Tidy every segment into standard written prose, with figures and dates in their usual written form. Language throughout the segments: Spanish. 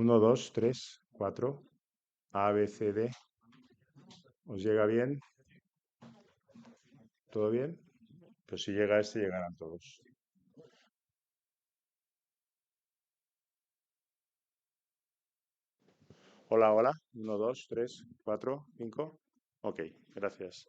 Uno, 2, 3, 4. A, B, C, D. ¿Os llega bien? ¿Todo bien? Pues si llega este, llegarán todos. Hola, hola. Uno, 2, 3, 4, 5. Ok, gracias.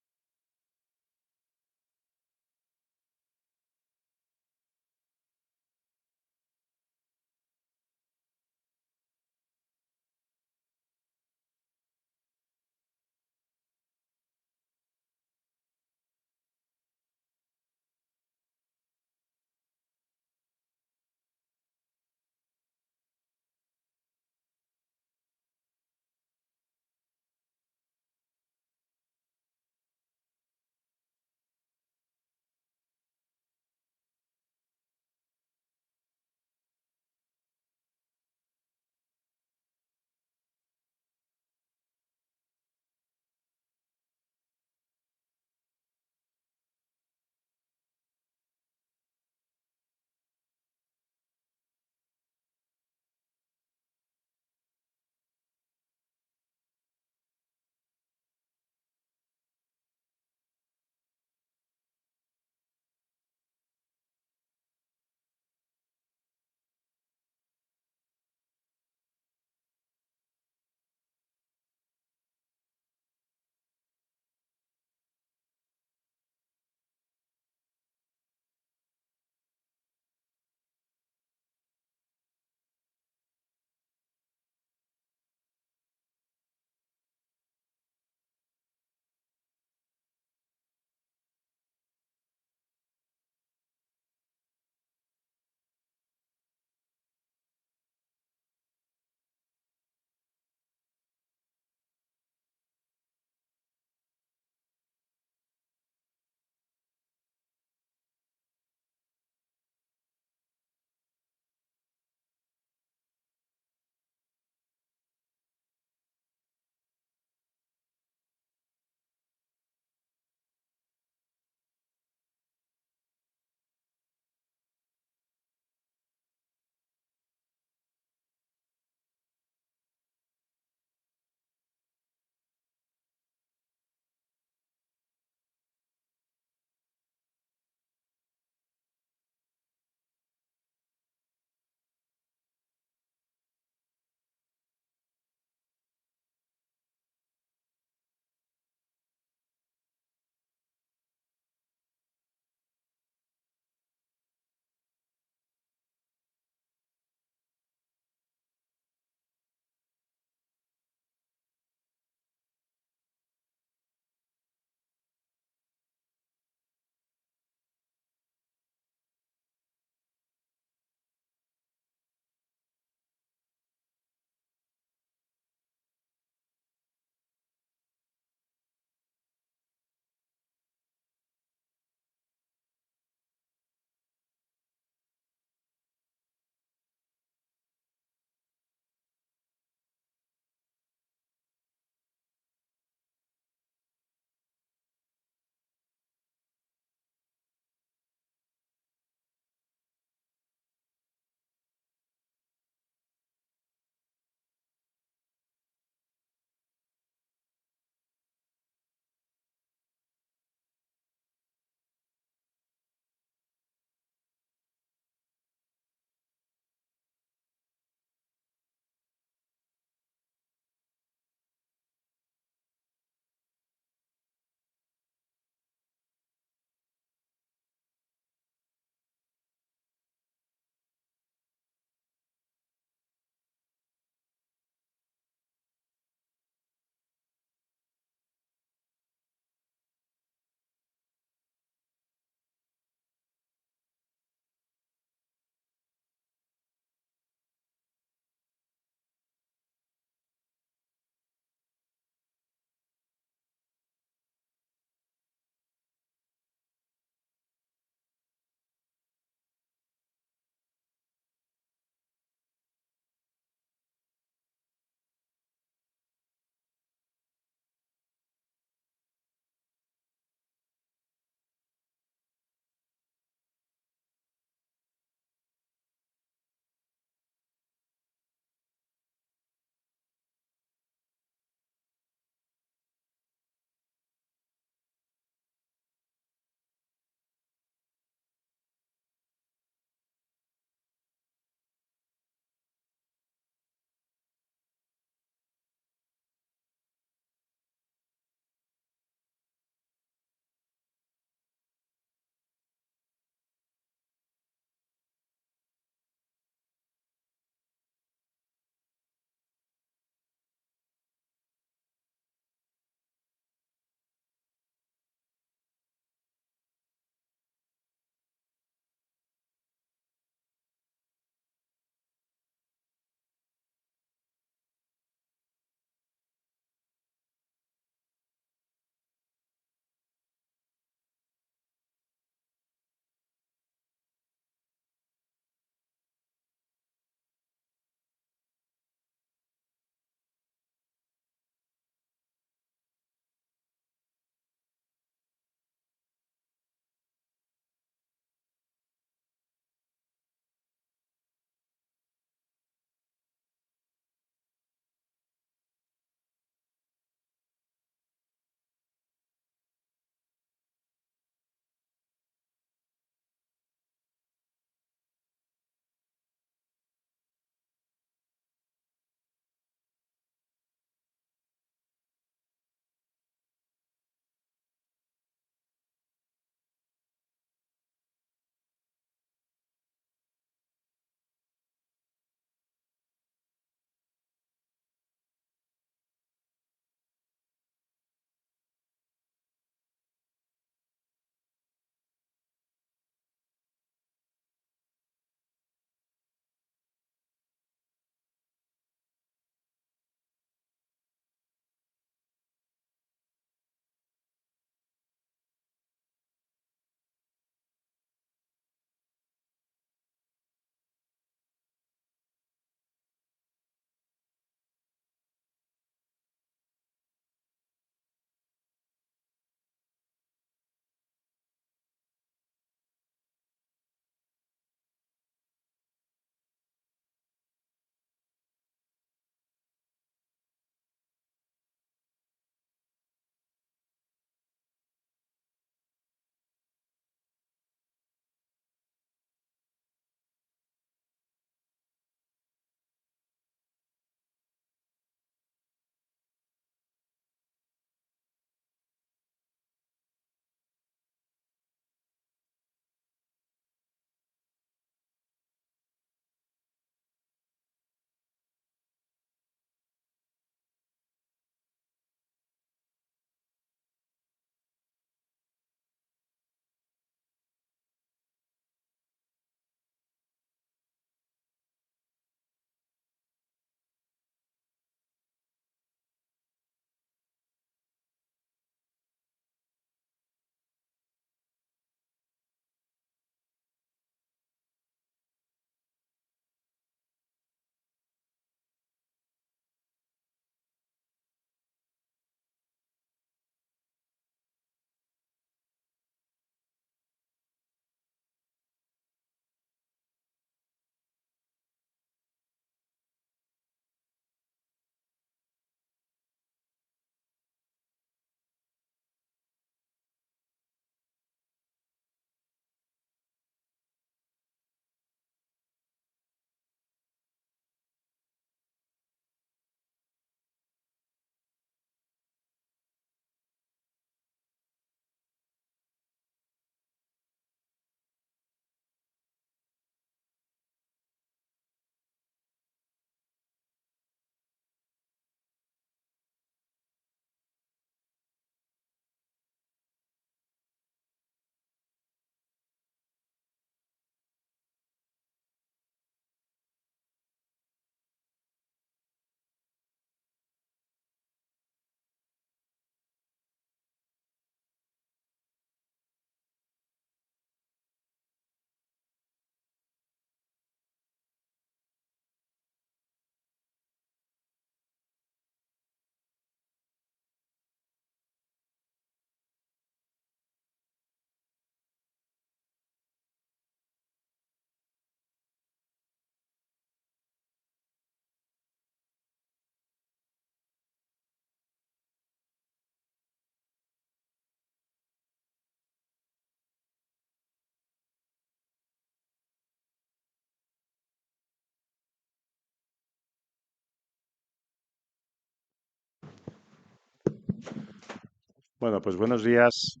Bueno, pues buenos días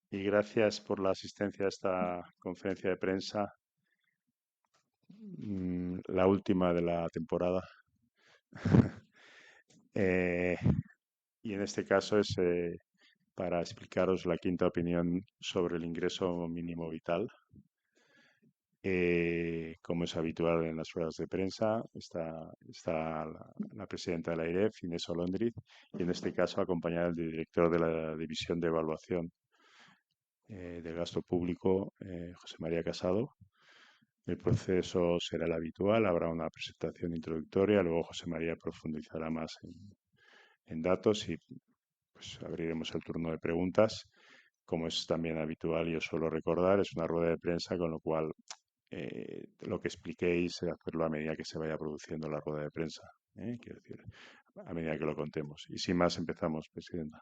y gracias por la asistencia a esta conferencia de prensa, la última de la temporada. Eh, y en este caso es para explicaros la quinta opinión sobre el ingreso mínimo vital. Como es habitual en las ruedas de prensa, está la presidenta de la AIREF, Inés Olóndriz, y en este caso acompañada del director de la División de Evaluación del Gasto Público, José María Casado. El proceso será el habitual, habrá una presentación introductoria, luego José María profundizará más en datos y pues abriremos el turno de preguntas. Como es también habitual y os suelo recordar, es una rueda de prensa, con lo cual lo que expliquéis, hacerlo a medida que se vaya produciendo la rueda de prensa. Quiero decir, a medida que lo contemos. Y sin más, empezamos, Presidenta.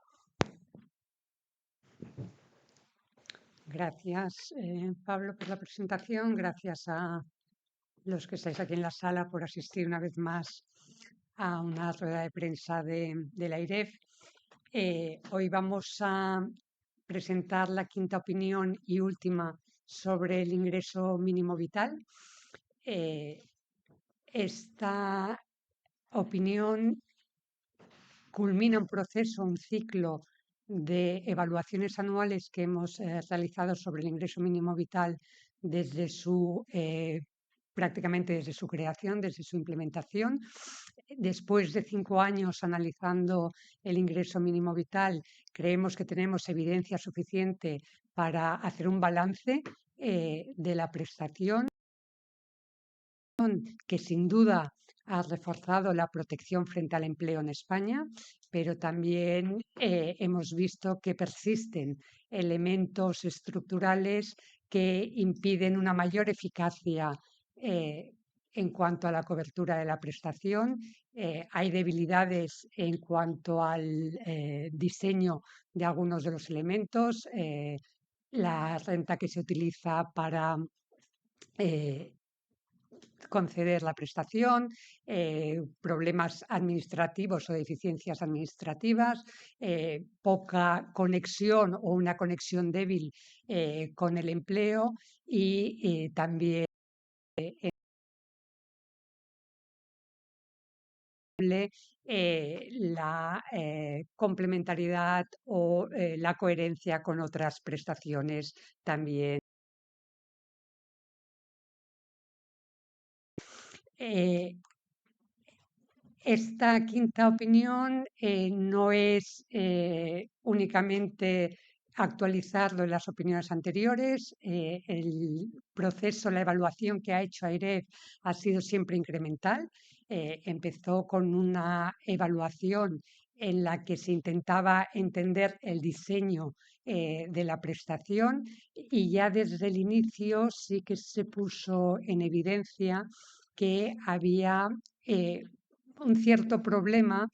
Gracias, Pablo, por la presentación. Gracias a los que estáis aquí en la sala por asistir una vez más a una rueda de prensa de la AIREF. Hoy vamos a presentar la quinta opinión y última sobre el ingreso mínimo vital. Esta opinión culmina un proceso, un ciclo de evaluaciones anuales que hemos realizado sobre el ingreso mínimo vital desde prácticamente desde su creación, desde su implementación. Después de 5 años analizando el ingreso mínimo vital, creemos que tenemos evidencia suficiente para hacer un balance de la prestación, que sin duda ha reforzado la protección frente al empleo en España, pero también hemos visto que persisten elementos estructurales que impiden una mayor eficacia en cuanto a la cobertura de la prestación. Hay debilidades en cuanto al diseño de algunos de los elementos. La renta que se utiliza para conceder la prestación, problemas administrativos o deficiencias administrativas, poca conexión o una conexión débil con el empleo y también la complementariedad o la coherencia con otras prestaciones también. Esta quinta opinión no es únicamente actualizarlo en las opiniones anteriores. El proceso, la evaluación que ha hecho AIREF ha sido siempre incremental. Empezó con una evaluación en la que se intentaba entender el diseño de la prestación, y ya desde el inicio sí que se puso en evidencia que había un cierto problema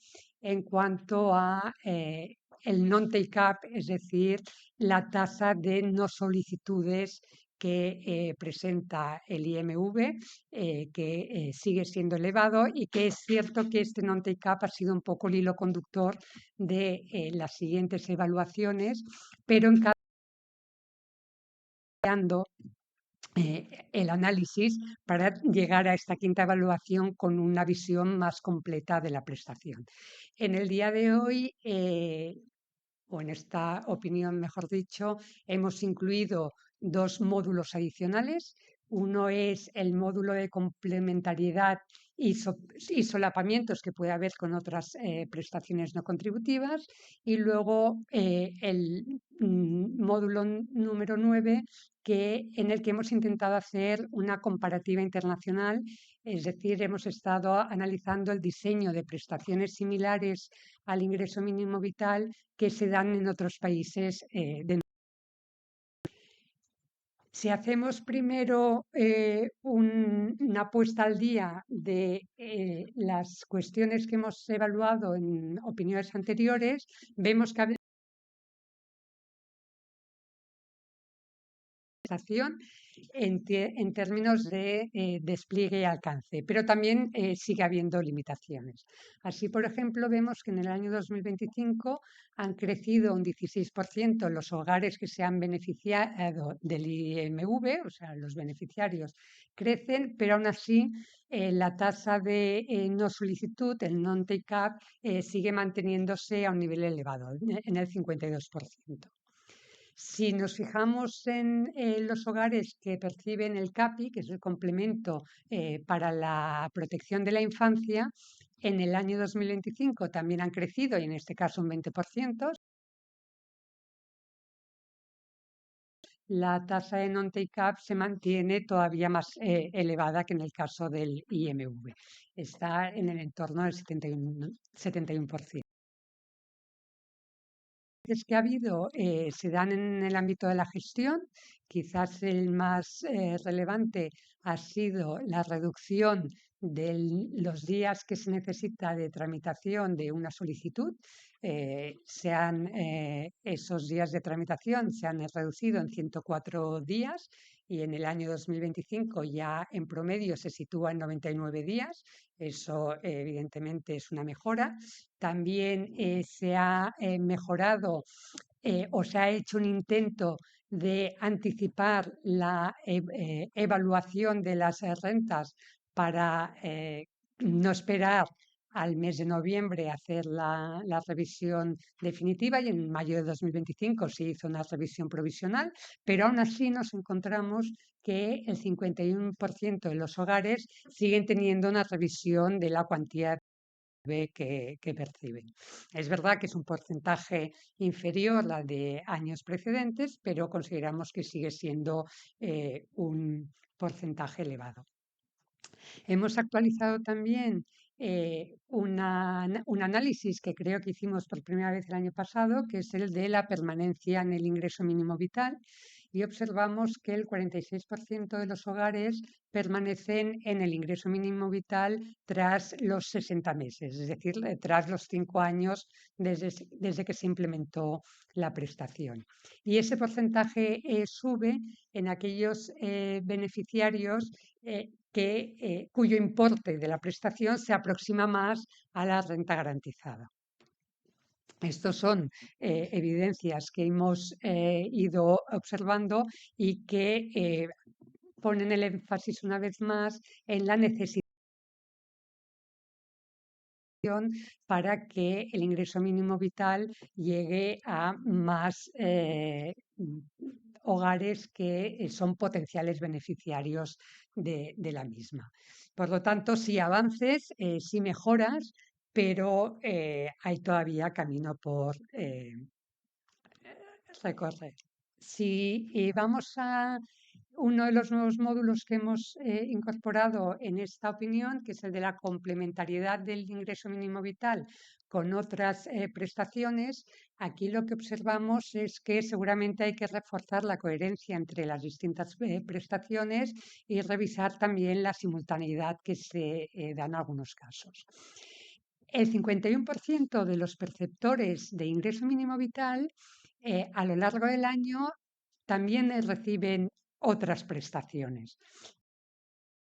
en cuanto a el non-take-up, es decir, la tasa de no solicitudes que presenta el IMV, que sigue siendo elevado, y que es cierto que este non-take-up ha sido un poco el hilo conductor de las siguientes evaluaciones, pero en cada el análisis para llegar a esta quinta evaluación con una visión más completa de la prestación. En el día de hoy, o en esta opinión, mejor dicho, hemos incluido 2 módulos adicionales. Uno es el módulo de complementariedad y solapamientos que puede haber con otras prestaciones no contributivas, y luego el módulo número 9, en el que hemos intentado hacer una comparativa internacional, es decir, hemos estado analizando el diseño de prestaciones similares al ingreso mínimo vital que se dan en otros países Si hacemos primero una puesta al día de las cuestiones que hemos evaluado en opiniones anteriores, vemos que prestación en términos de despliegue y alcance, pero también sigue habiendo limitaciones. Así, por ejemplo, vemos que en el año 2025 han crecido un 16% los hogares que se han beneficiado del IMV, o sea, los beneficiarios crecen, pero aún así la tasa de no solicitud, el non-take-up, sigue manteniéndose a un nivel elevado, en el 52%. Si nos fijamos en los hogares que perciben el CAPI, que es el complemento para la protección de la infancia, en el año 2025 también han crecido y en este caso un 20%. La tasa de non-take-up se mantiene todavía más elevada que en el caso del IMV. Está en el entorno del 71%. Que ha habido se dan en el ámbito de la gestión. Quizás el más relevante ha sido la reducción de los días que se necesita de tramitación de una solicitud. Esos días de tramitación se han reducido en 104 días y en el año 2025 ya en promedio se sitúa en 99 días. Eso evidentemente es una mejora. También se ha mejorado o se ha hecho un intento de anticipar la evaluación de las rentas para no esperar al mes de noviembre a hacer la revisión definitiva, y en mayo de 2025 se hizo una revisión provisional, pero aún así nos encontramos que el 51% de los hogares siguen teniendo una revisión de la cuantía que perciben. Es verdad que es un porcentaje inferior al de años precedentes, pero consideramos que sigue siendo un porcentaje elevado. Hemos actualizado también un análisis que creo que hicimos por primera vez el año pasado, que es el de la permanencia en el ingreso mínimo vital, y observamos que el 46% de los hogares permanecen en el ingreso mínimo vital tras los 60 meses, es decir, tras los 5 años desde que se implementó la prestación. Y ese porcentaje sube en aquellos beneficiarios cuyo importe de la prestación se aproxima más a la renta garantizada. Estos son evidencias que hemos ido observando y que ponen el énfasis una vez más en la necesidad para que el ingreso mínimo vital llegue a más hogares que son potenciales beneficiarios de la misma. Por lo tanto, sí avances, sí mejoras, pero hay todavía camino por recorrer. Si vamos a uno de los nuevos módulos que hemos incorporado en esta opinión, que es el de la complementariedad del ingreso mínimo vital con otras prestaciones, aquí lo que observamos es que seguramente hay que reforzar la coherencia entre las distintas prestaciones y revisar también la simultaneidad que se da en algunos casos. El 51% de los perceptores de ingreso mínimo vital a lo largo del año también reciben otras prestaciones.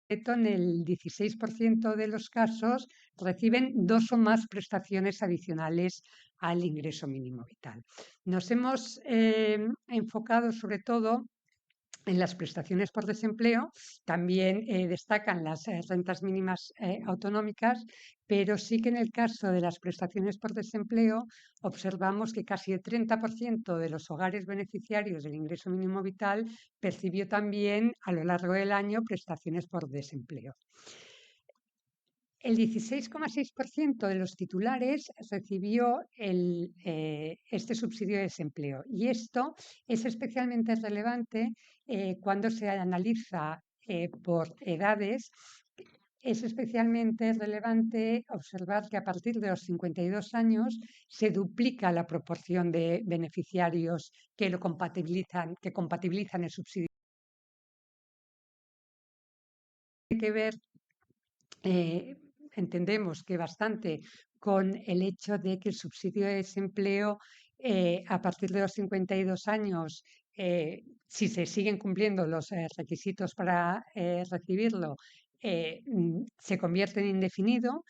En el 16% de los casos reciben 2 o más prestaciones adicionales al ingreso mínimo vital. Nos hemos enfocado sobre todo en las prestaciones por desempleo. También destacan las rentas mínimas autonómicas, pero sí que en el caso de las prestaciones por desempleo observamos que casi el 30% de los hogares beneficiarios del ingreso mínimo vital percibió también a lo largo del año prestaciones por desempleo. El 16,6% de los titulares recibió este subsidio de desempleo, y esto es especialmente relevante cuando se analiza por edades. Es especialmente relevante observar que a partir de los 52 años se duplica la proporción de beneficiarios que compatibilizan el subsidio. Tiene que ver entendemos que bastante con el hecho de que el subsidio de desempleo a partir de los 52 años si se siguen cumpliendo los requisitos para recibirlo, se convierte en indefinido.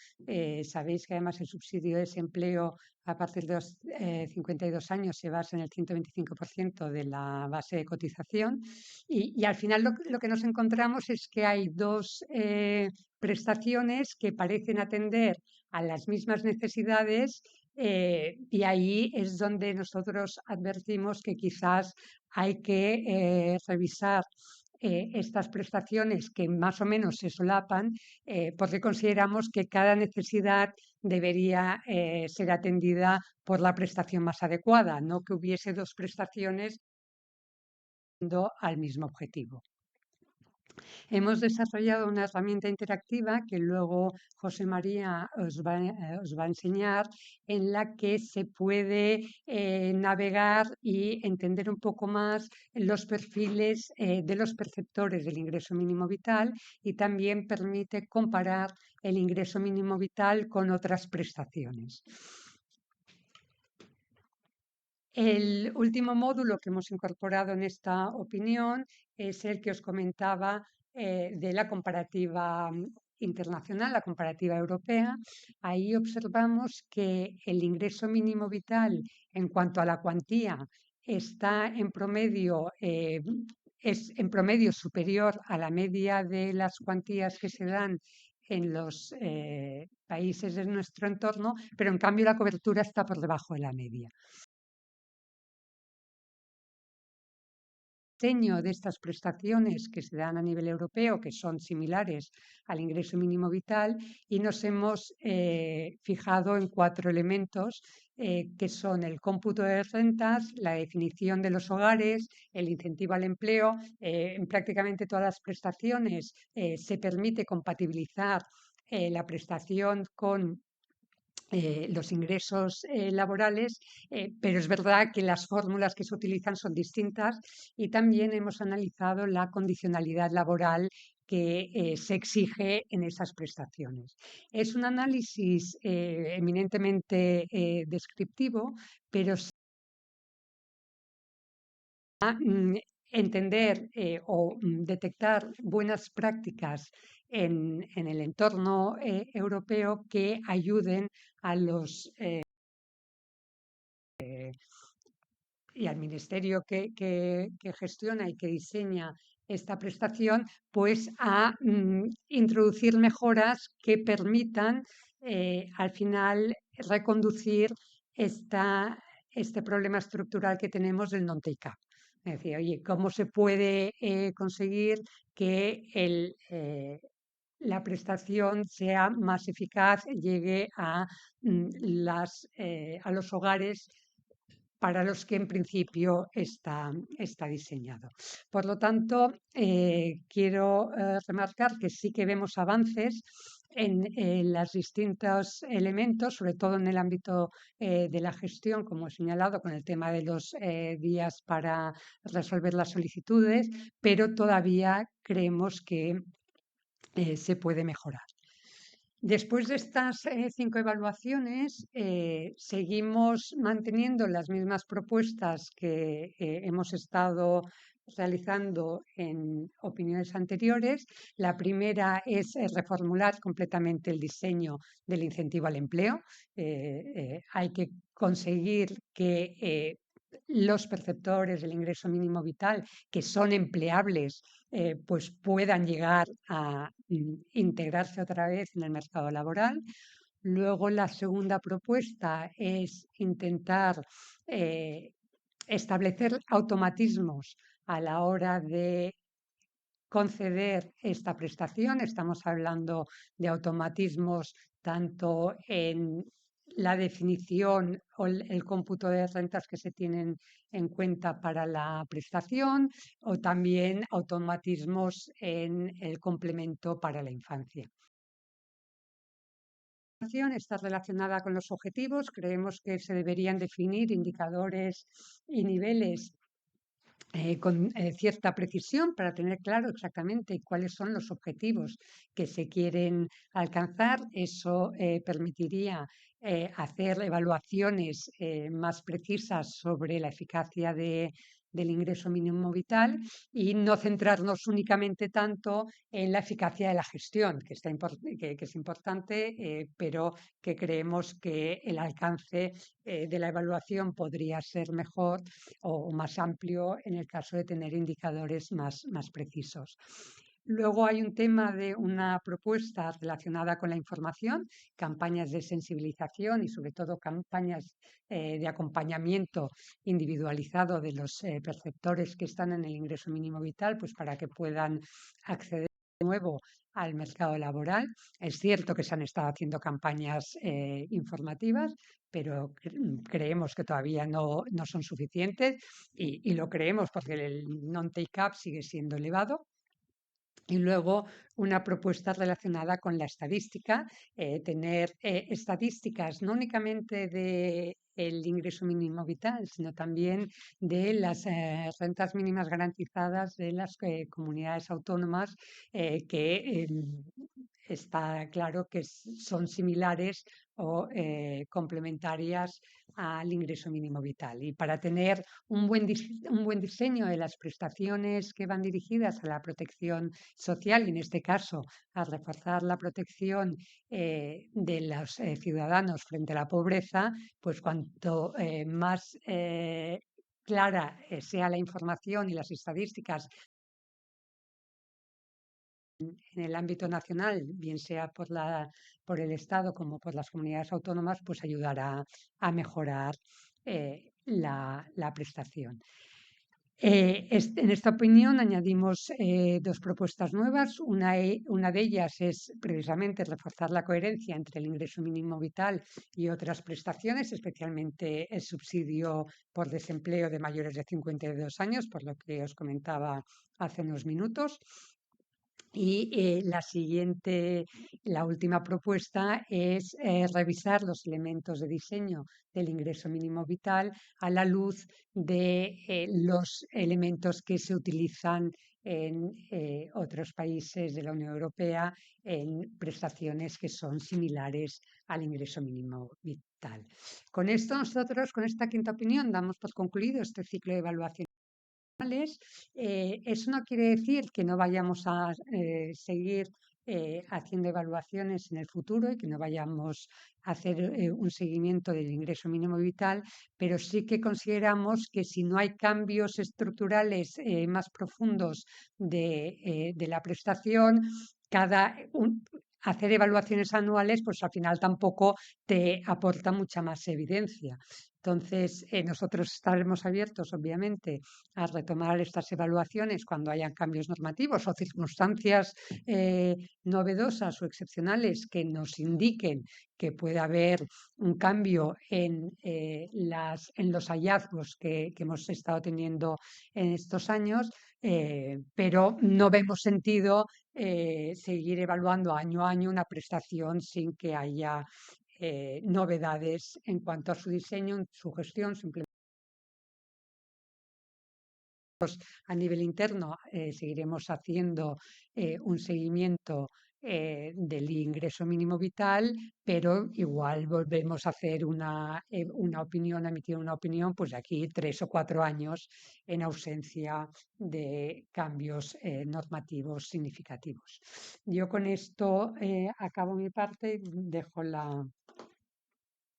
Sabéis que además el subsidio de desempleo a partir de los 52 años se basa en el 125% de la base de cotización y al final lo que nos encontramos es que hay dos prestaciones que parecen atender a las mismas necesidades y ahí es donde nosotros advertimos que quizás hay que revisar estas prestaciones que más o menos se solapan porque consideramos que cada necesidad debería ser atendida por la prestación más adecuada, no que hubiese dos prestaciones al mismo objetivo. Hemos desarrollado una herramienta interactiva que luego José María os va a enseñar, en la que se puede navegar y entender un poco más los perfiles de los perceptores del ingreso mínimo vital y también permite comparar el ingreso mínimo vital con otras prestaciones. El último módulo que hemos incorporado en esta opinión es el que os comentaba de la comparativa internacional, la comparativa europea. Ahí observamos que el ingreso mínimo vital en cuanto a la cuantía está en promedio, es en promedio superior a la media de las cuantías que se dan en los países de nuestro entorno, pero en cambio la cobertura está por debajo de la media. De estas prestaciones que se dan a nivel europeo, que son similares al ingreso mínimo vital, y nos hemos fijado en 4 elementos que son el cómputo de rentas, la definición de los hogares, el incentivo al empleo. En prácticamente todas las prestaciones se permite compatibilizar la prestación con los ingresos laborales, pero es verdad que las fórmulas que se utilizan son distintas y también hemos analizado la condicionalidad laboral que se exige en esas prestaciones. Es un análisis eminentemente descriptivo, pero entender o detectar buenas prácticas en el entorno europeo que ayuden a los y al ministerio que gestiona y que diseña esta prestación, pues a introducir mejoras que permitan al final reconducir este problema estructural que tenemos del non-take-up. Es decir, oye, ¿cómo se puede conseguir que la prestación sea más eficaz, llegue a los hogares para los que en principio está diseñado? Por lo tanto, quiero remarcar que sí que vemos avances en los distintos elementos, sobre todo en el ámbito de la gestión, como he señalado, con el tema de los días para resolver las solicitudes, pero todavía creemos que se puede mejorar. Después de estas 5 evaluaciones, seguimos manteniendo las mismas propuestas que hemos estado realizando en opiniones anteriores. La primera es reformular completamente el diseño del incentivo al empleo. Hay que conseguir que los perceptores del ingreso mínimo vital, que son empleables, pues puedan llegar a integrarse otra vez en el mercado laboral. Luego, la segunda propuesta es intentar establecer automatismos a la hora de conceder esta prestación. Estamos hablando de automatismos tanto en la definición o el cómputo de rentas que se tienen en cuenta para la prestación o también automatismos en el complemento para la infancia. La prestación está relacionada con los objetivos. Creemos que se deberían definir indicadores y niveles con cierta precisión para tener claro exactamente cuáles son los objetivos que se quieren alcanzar. Eso permitiría hacer evaluaciones más precisas sobre la eficacia de del ingreso mínimo vital y no centrarnos únicamente tanto en la eficacia de la gestión, que es importante, pero que creemos que el alcance de la evaluación podría ser mejor o más amplio en el caso de tener indicadores más precisos. Luego hay un tema de una propuesta relacionada con la información, campañas de sensibilización y sobre todo campañas de acompañamiento individualizado de los perceptores que están en el ingreso mínimo vital, pues para que puedan acceder de nuevo al mercado laboral. Es cierto que se han estado haciendo campañas informativas, pero creemos que todavía no son suficientes y lo creemos porque el non-take-up sigue siendo elevado. Y luego una propuesta relacionada con la estadística, tener estadísticas no únicamente del ingreso mínimo vital, sino también de las rentas mínimas garantizadas de las comunidades autónomas que está claro que son similares o complementarias al ingreso mínimo vital. Y para tener un buen diseño de las prestaciones que van dirigidas a la protección social y en este caso a reforzar la protección de los ciudadanos frente a la pobreza, pues cuanto más clara sea la información y las estadísticas en el ámbito nacional, bien sea por el Estado como por las comunidades autónomas, pues ayudará a mejorar la prestación. En esta opinión añadimos dos propuestas nuevas. Una de ellas es precisamente reforzar la coherencia entre el ingreso mínimo vital y otras prestaciones, especialmente el subsidio por desempleo de mayores de 52 años, por lo que os comentaba hace unos minutos. Y la última propuesta es revisar los elementos de diseño del ingreso mínimo vital a la luz de los elementos que se utilizan en otros países de la Unión Europea en prestaciones que son similares al ingreso mínimo vital. Con esto nosotros, con esta quinta opinión, damos por concluido este ciclo de evaluación. Eso no quiere decir que no vayamos a seguir haciendo evaluaciones en el futuro y que no vayamos a hacer un seguimiento del ingreso mínimo vital, pero sí que consideramos que si no hay cambios estructurales más profundos de la prestación, hacer evaluaciones anuales, pues al final tampoco te aporta mucha más evidencia. Entonces, nosotros estaremos abiertos, obviamente, a retomar estas evaluaciones cuando hayan cambios normativos o circunstancias novedosas o excepcionales que nos indiquen que puede haber un cambio en los hallazgos que hemos estado teniendo en estos años, pero no vemos sentido seguir evaluando año a año una prestación sin que haya novedades en cuanto a su diseño, su gestión, simplemente a nivel interno seguiremos haciendo un seguimiento del ingreso mínimo vital, pero igual volvemos a hacer una opinión, a emitir una opinión, pues de aquí 3 o 4 años en ausencia de cambios normativos significativos. Yo con esto acabo mi parte y dejo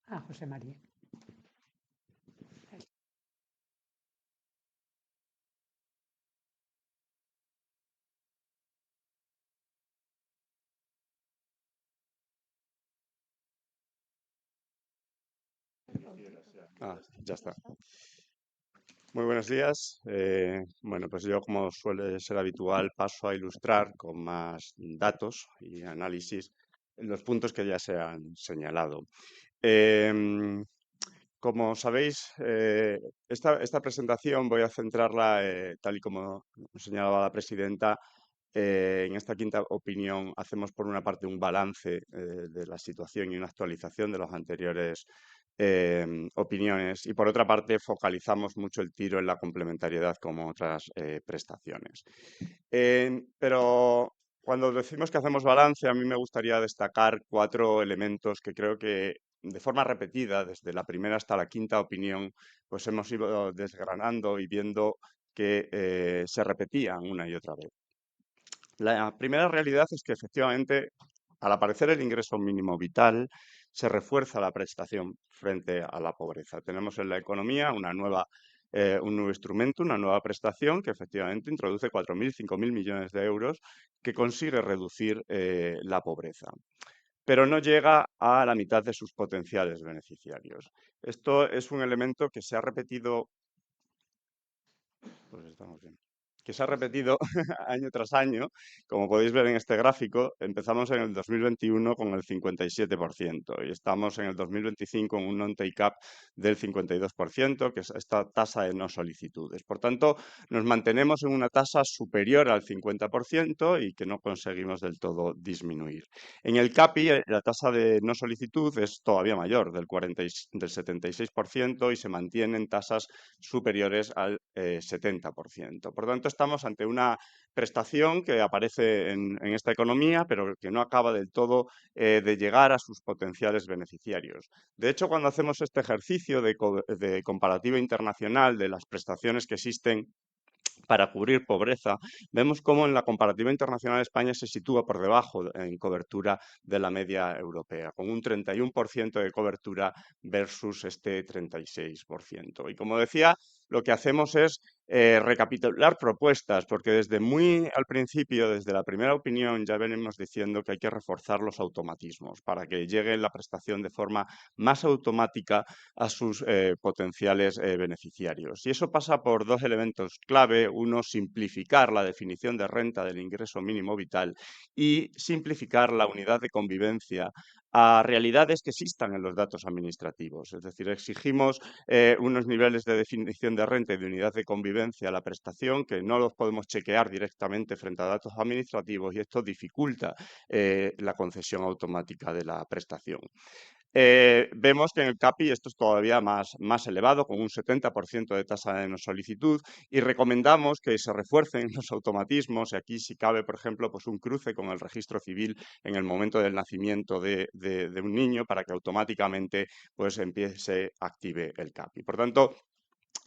a José María. Ya está. Muy buenos días. Bueno, pues yo, como suele ser habitual, paso a ilustrar con más datos y análisis los puntos que ya se han señalado. Como sabéis, esta presentación voy a centrarla, tal y como señalaba la presidenta, en esta quinta opinión hacemos por una parte un balance de la situación y una actualización de las anteriores opiniones y por otra parte focalizamos mucho el tiro en la complementariedad con otras prestaciones. Pero cuando decimos que hacemos balance, a mí me gustaría destacar 4 elementos que creo que de forma repetida, desde la primera hasta la quinta opinión, pues hemos ido desgranando y viendo que se repetían una y otra vez. La primera realidad es que efectivamente, al aparecer el ingreso mínimo vital, se refuerza la prestación frente a la pobreza. Tenemos en la economía un nuevo instrumento, una nueva prestación que efectivamente introduce 4.000, 5.000 millones de euros que consigue reducir la pobreza, pero no llega a la mitad de sus potenciales beneficiarios. Esto es un elemento que se ha repetido, pues estamos bien, que se ha repetido año tras año. Como podéis ver en este gráfico, empezamos en el 2021 con el 57% y estamos en el 2025 en un non-take-up del 52%, que es esta tasa de no solicitudes. Por tanto, nos mantenemos en una tasa superior al 50% y que no conseguimos del todo disminuir. En el CAPI, la tasa de no solicitud es todavía mayor, del 76%, y se mantienen tasas superiores al 70%. Por tanto, estamos ante una prestación que aparece en esta economía, pero que no acaba del todo de llegar a sus potenciales beneficiarios. De hecho, cuando hacemos este ejercicio de comparativa internacional de las prestaciones que existen para cubrir pobreza, vemos cómo en la comparativa internacional España se sitúa por debajo en cobertura de la media europea, con un 31% de cobertura versus este 36%. Y como decía, lo que hacemos es recapitular propuestas, porque desde muy al principio, desde la primera opinión, ya venimos diciendo que hay que reforzar los automatismos para que llegue la prestación de forma más automática a sus potenciales beneficiarios. Y eso pasa por dos elementos clave. Uno, simplificar la definición de renta del ingreso mínimo vital y simplificar la unidad de convivencia a realidades que existan en los datos administrativos. Es decir, exigimos unos niveles de definición de renta y de unidad de convivencia a la prestación que no los podemos chequear directamente frente a datos administrativos, y esto dificulta la concesión automática de la prestación. Vemos que en el CAPI esto es todavía más elevado, con un 70% de tasa de no solicitud, y recomendamos que se refuercen los automatismos. Y aquí, si cabe, por ejemplo, pues un cruce con el registro civil en el momento del nacimiento de un niño, para que automáticamente pues active el CAPI. Por tanto,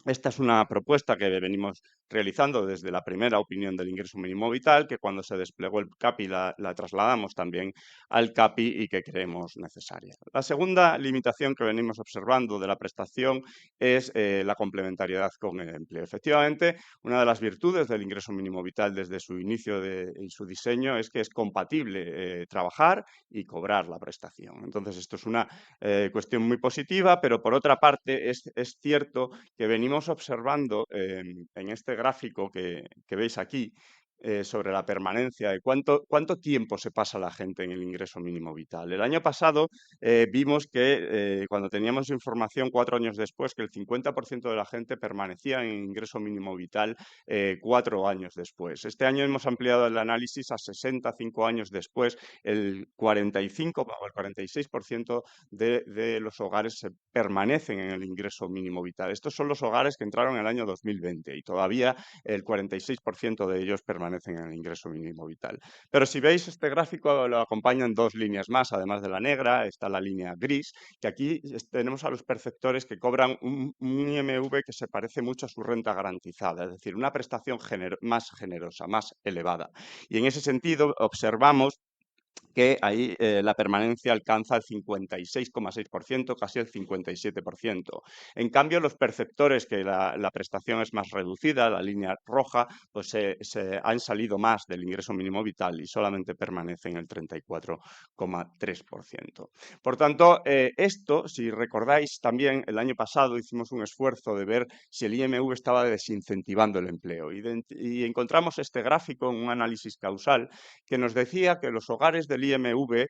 esta es una propuesta que venimos realizando desde la primera opinión del ingreso mínimo vital, que cuando se desplegó el CAPI la trasladamos también al CAPI y que creemos necesaria. La segunda limitación que venimos observando de la prestación es la complementariedad con el empleo. Efectivamente, una de las virtudes del ingreso mínimo vital desde su inicio y su diseño es que es compatible trabajar y cobrar la prestación. Entonces, esto es una cuestión muy positiva, pero por otra parte es cierto que venimos observando en este gráfico que veis aquí sobre la permanencia de cuánto tiempo se pasa la gente en el ingreso mínimo vital. El año pasado vimos que cuando teníamos información 4 años después, que el 50% de la gente permanecía en ingreso mínimo vital 4 años después. Este año hemos ampliado el análisis a 65 años después. El 45 o el 46% de los hogares permanecen en el ingreso mínimo vital. Estos son los hogares que entraron en el año 2020 y todavía el 46% de ellos permanecen en el ingreso mínimo vital. Pero si veis este gráfico, lo acompañan dos líneas más, además de la negra, está la línea gris, que aquí tenemos a los perceptores que cobran un IMV que se parece mucho a su renta garantizada, es decir, una prestación más generosa, más elevada. Y en ese sentido observamos que ahí la permanencia alcanza el 56,6%, casi el 57%. En cambio, los perceptores que la prestación es más reducida, la línea roja, pues se han salido más del ingreso mínimo vital y solamente permanecen el 34,3%. Por tanto, esto, si recordáis, también el año pasado hicimos un esfuerzo de ver si el IMV estaba desincentivando el empleo, y encontramos este gráfico en un análisis causal que nos decía que los hogares del IMV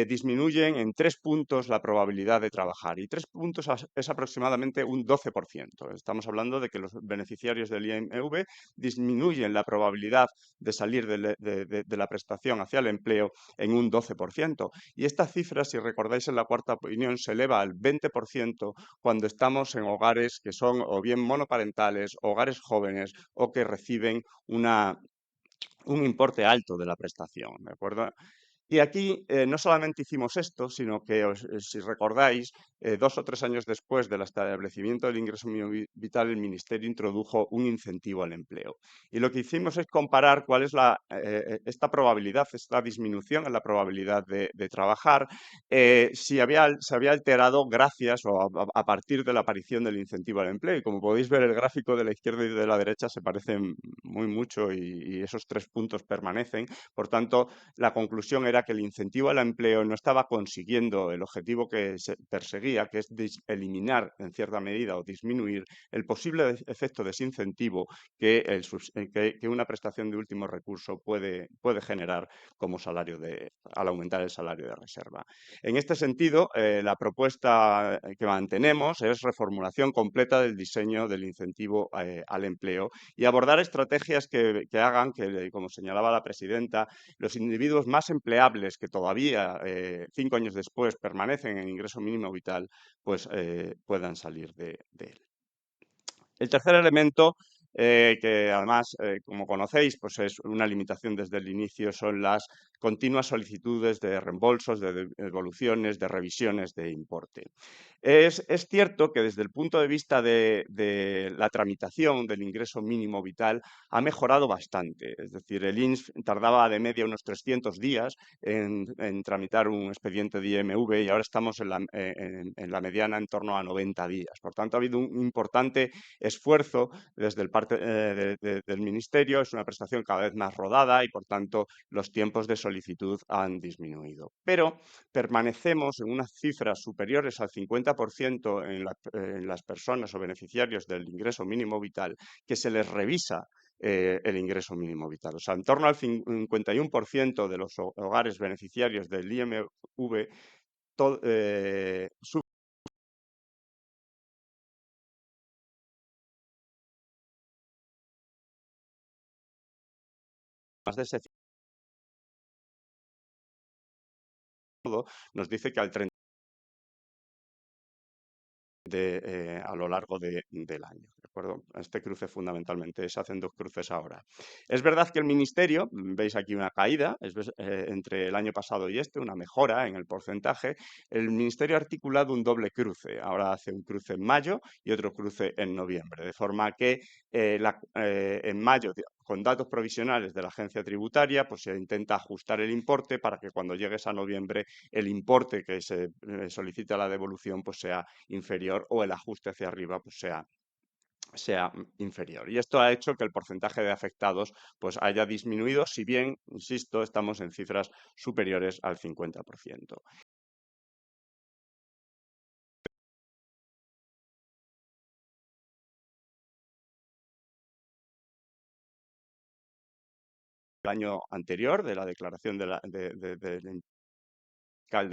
disminuyen en 3 puntos la probabilidad de trabajar, y 3 puntos es aproximadamente un 12%. Estamos hablando de que los beneficiarios del IMV disminuyen la probabilidad de salir de la prestación hacia el empleo en un 12%. Y esta cifra, si recordáis en la cuarta opinión, se eleva al 20% cuando estamos en hogares que son o bien monoparentales, hogares jóvenes o que reciben un importe alto de la prestación, ¿de acuerdo? Y aquí no solamente hicimos esto, sino que, si recordáis, 2 o 3 años después del establecimiento del ingreso mínimo vital, el Ministerio introdujo un incentivo al empleo. Y lo que hicimos es comparar cuál es esta probabilidad, esta disminución en la probabilidad de trabajar, si se había alterado gracias o a partir de la aparición del incentivo al empleo. Y como podéis ver, el gráfico de la izquierda y de la derecha se parecen muy mucho y esos 3 puntos permanecen. Por tanto, la conclusión era que el incentivo al empleo no estaba consiguiendo el objetivo que se perseguía, que es eliminar en cierta medida o disminuir el posible efecto desincentivo que una prestación de último recurso puede generar como al aumentar el salario de reserva. En este sentido, la propuesta que mantenemos es reformulación completa del diseño del incentivo al empleo y abordar estrategias que hagan que, como señalaba la presidenta, los individuos más empleables que todavía, 5 años después, permanecen en ingreso mínimo vital, pues puedan salir de él. El tercer elemento, que además, como conocéis, pues es una limitación desde el inicio, son las continuas solicitudes de reembolsos, de devoluciones, de revisiones de importe. Es cierto que desde el punto de vista de la tramitación del ingreso mínimo vital ha mejorado bastante. Es decir, el INSS tardaba de media unos 300 días en tramitar un expediente de IMV y ahora estamos en la mediana en torno a 90 días. Por tanto, ha habido un importante esfuerzo desde del Ministerio. Es una prestación cada vez más rodada y, por tanto, los tiempos de solicitud han disminuido. Pero permanecemos en unas cifras superiores al 50% en las personas o beneficiarios del ingreso mínimo vital que se les revisa el ingreso mínimo vital. O sea, en torno al 51% de los hogares beneficiarios del IMV más de ese nos dice que al 30 a lo largo del año. ¿De acuerdo? Este cruce fundamentalmente se hacen 2 cruces ahora. Es verdad que el Ministerio, veis aquí una caída entre el año pasado y una mejora en el porcentaje. El Ministerio ha articulado un doble cruce. Ahora hace un cruce en mayo y otro cruce en noviembre. De forma que en mayo, con datos provisionales de la agencia tributaria, pues se intenta ajustar el importe para que cuando llegues a noviembre el importe que se solicita la devolución pues sea inferior o el ajuste hacia arriba pues sea inferior. Y esto ha hecho que el porcentaje de afectados pues haya disminuido, si bien, insisto, estamos en cifras superiores al 50%. El año anterior de la declaración del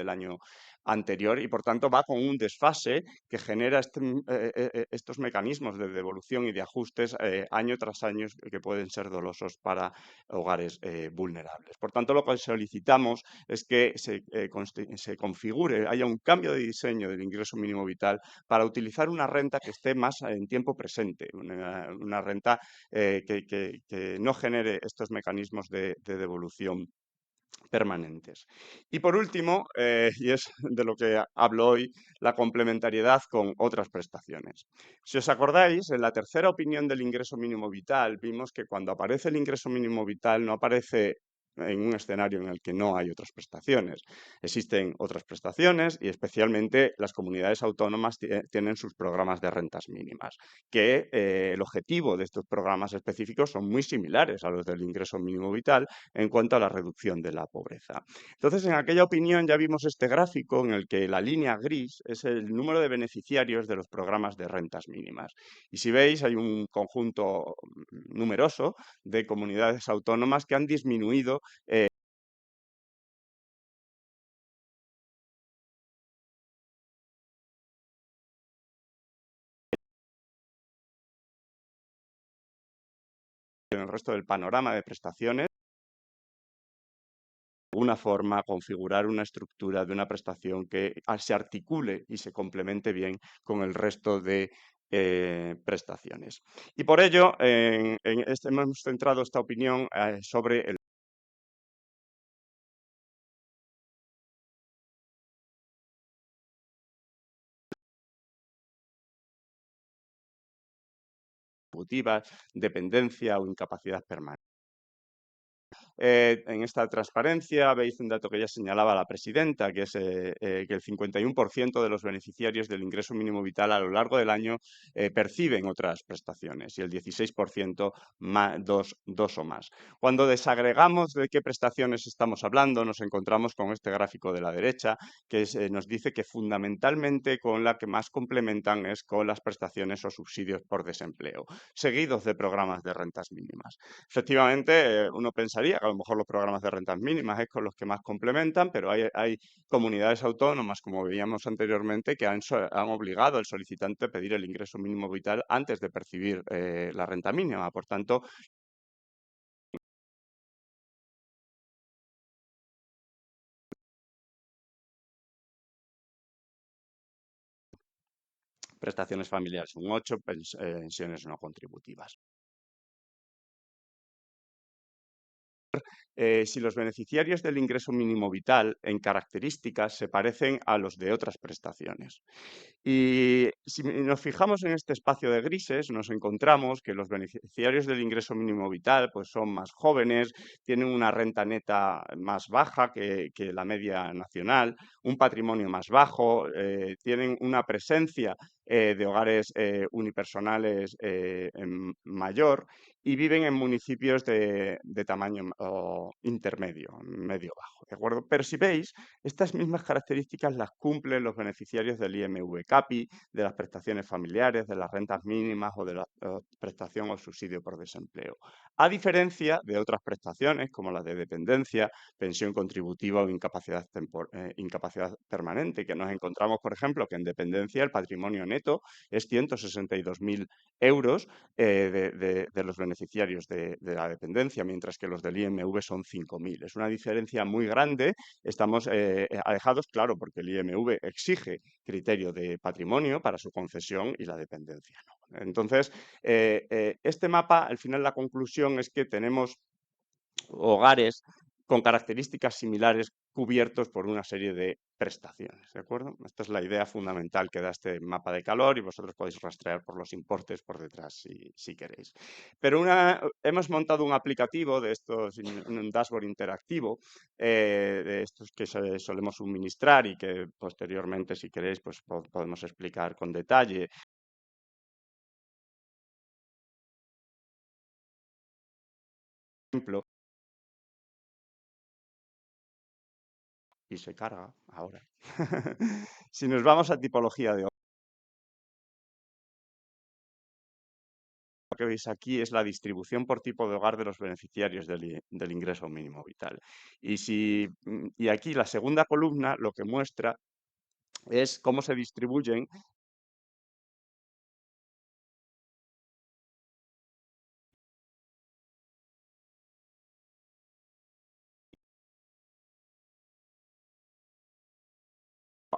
año anterior y por tanto va con un desfase que genera estos mecanismos de devolución y de ajustes año tras año que pueden ser dolosos para hogares vulnerables. Por tanto, lo que solicitamos es que se configure, haya un cambio de diseño del ingreso mínimo vital para utilizar una renta que esté más en tiempo presente, una renta que no genere estos mecanismos de devolución permanentes. Y por último, y es de lo que hablo hoy, la complementariedad con otras prestaciones. Si os acordáis, en la tercera opinión del ingreso mínimo vital vimos que cuando aparece el ingreso mínimo vital no aparece en un escenario en el que no hay otras prestaciones. Existen otras prestaciones y especialmente las comunidades autónomas tienen sus programas de rentas mínimas, que el objetivo de estos programas específicos son muy similares a los del ingreso mínimo vital en cuanto a la reducción de la pobreza. Entonces, en aquella opinión ya vimos este gráfico en el que la línea gris es el número de beneficiarios de los programas de rentas mínimas. Y si veis, hay un conjunto numeroso de comunidades autónomas que han disminuido en el resto del panorama de prestaciones, de alguna forma configurar una estructura de una prestación que se articule y se complemente bien con el resto de prestaciones. Y por ello, hemos centrado esta opinión sobre el dependencia o incapacidad permanente. En esta transparencia veis un dato que ya señalaba la presidenta, que es que el 51% de los beneficiarios del ingreso mínimo vital a lo largo del año perciben otras prestaciones y el 16% dos o más. Cuando desagregamos de qué prestaciones estamos hablando, nos encontramos con este gráfico de la derecha, que nos dice que fundamentalmente con la que más complementan es con las prestaciones o subsidios por desempleo, seguidos de programas de rentas mínimas. Efectivamente, uno pensaría que a lo mejor los programas de rentas mínimas es con los que más complementan, pero hay comunidades autónomas, como veíamos anteriormente, que han obligado al solicitante a pedir el ingreso mínimo vital antes de percibir la renta mínima. Por tanto, prestaciones familiares un 8, pensiones no contributivas. Si los beneficiarios del ingreso mínimo vital en características se parecen a los de otras prestaciones. Y si nos fijamos en este espacio de grises, nos encontramos que los beneficiarios del ingreso mínimo vital pues son más jóvenes, tienen una renta neta más baja que la media nacional, un patrimonio más bajo, tienen una presencia de hogares unipersonales mayor y viven en municipios de tamaño intermedio, medio-bajo, ¿de acuerdo? Pero si veis, estas mismas características las cumplen los beneficiarios del IMV-CAPI, de las prestaciones familiares, de las rentas mínimas o de la prestación o subsidio por desempleo. A diferencia de otras prestaciones como las de dependencia, pensión contributiva o incapacidad permanente, que nos encontramos, por ejemplo, que en dependencia el patrimonio neto es 162.000 euros de los beneficiarios de la dependencia, mientras que los del IMV son 5.000. Es una diferencia muy grande. Estamos alejados, claro, porque el IMV exige criterio de patrimonio para su concesión y la dependencia no. Entonces, este mapa, al final la conclusión es que tenemos hogares con características similares cubiertos por una serie de prestaciones, ¿de acuerdo? Esta es la idea fundamental que da este mapa de calor y vosotros podéis rastrear por los importes por detrás si queréis. Pero hemos montado un aplicativo de estos, un dashboard interactivo, de estos que solemos suministrar y que posteriormente, si queréis, pues podemos explicar con detalle. Ejemplo, y se carga ahora. Si nos vamos a tipología de lo que veis aquí es la distribución por tipo de hogar de los beneficiarios del ingreso mínimo vital. Y aquí la segunda columna lo que muestra es cómo se distribuyen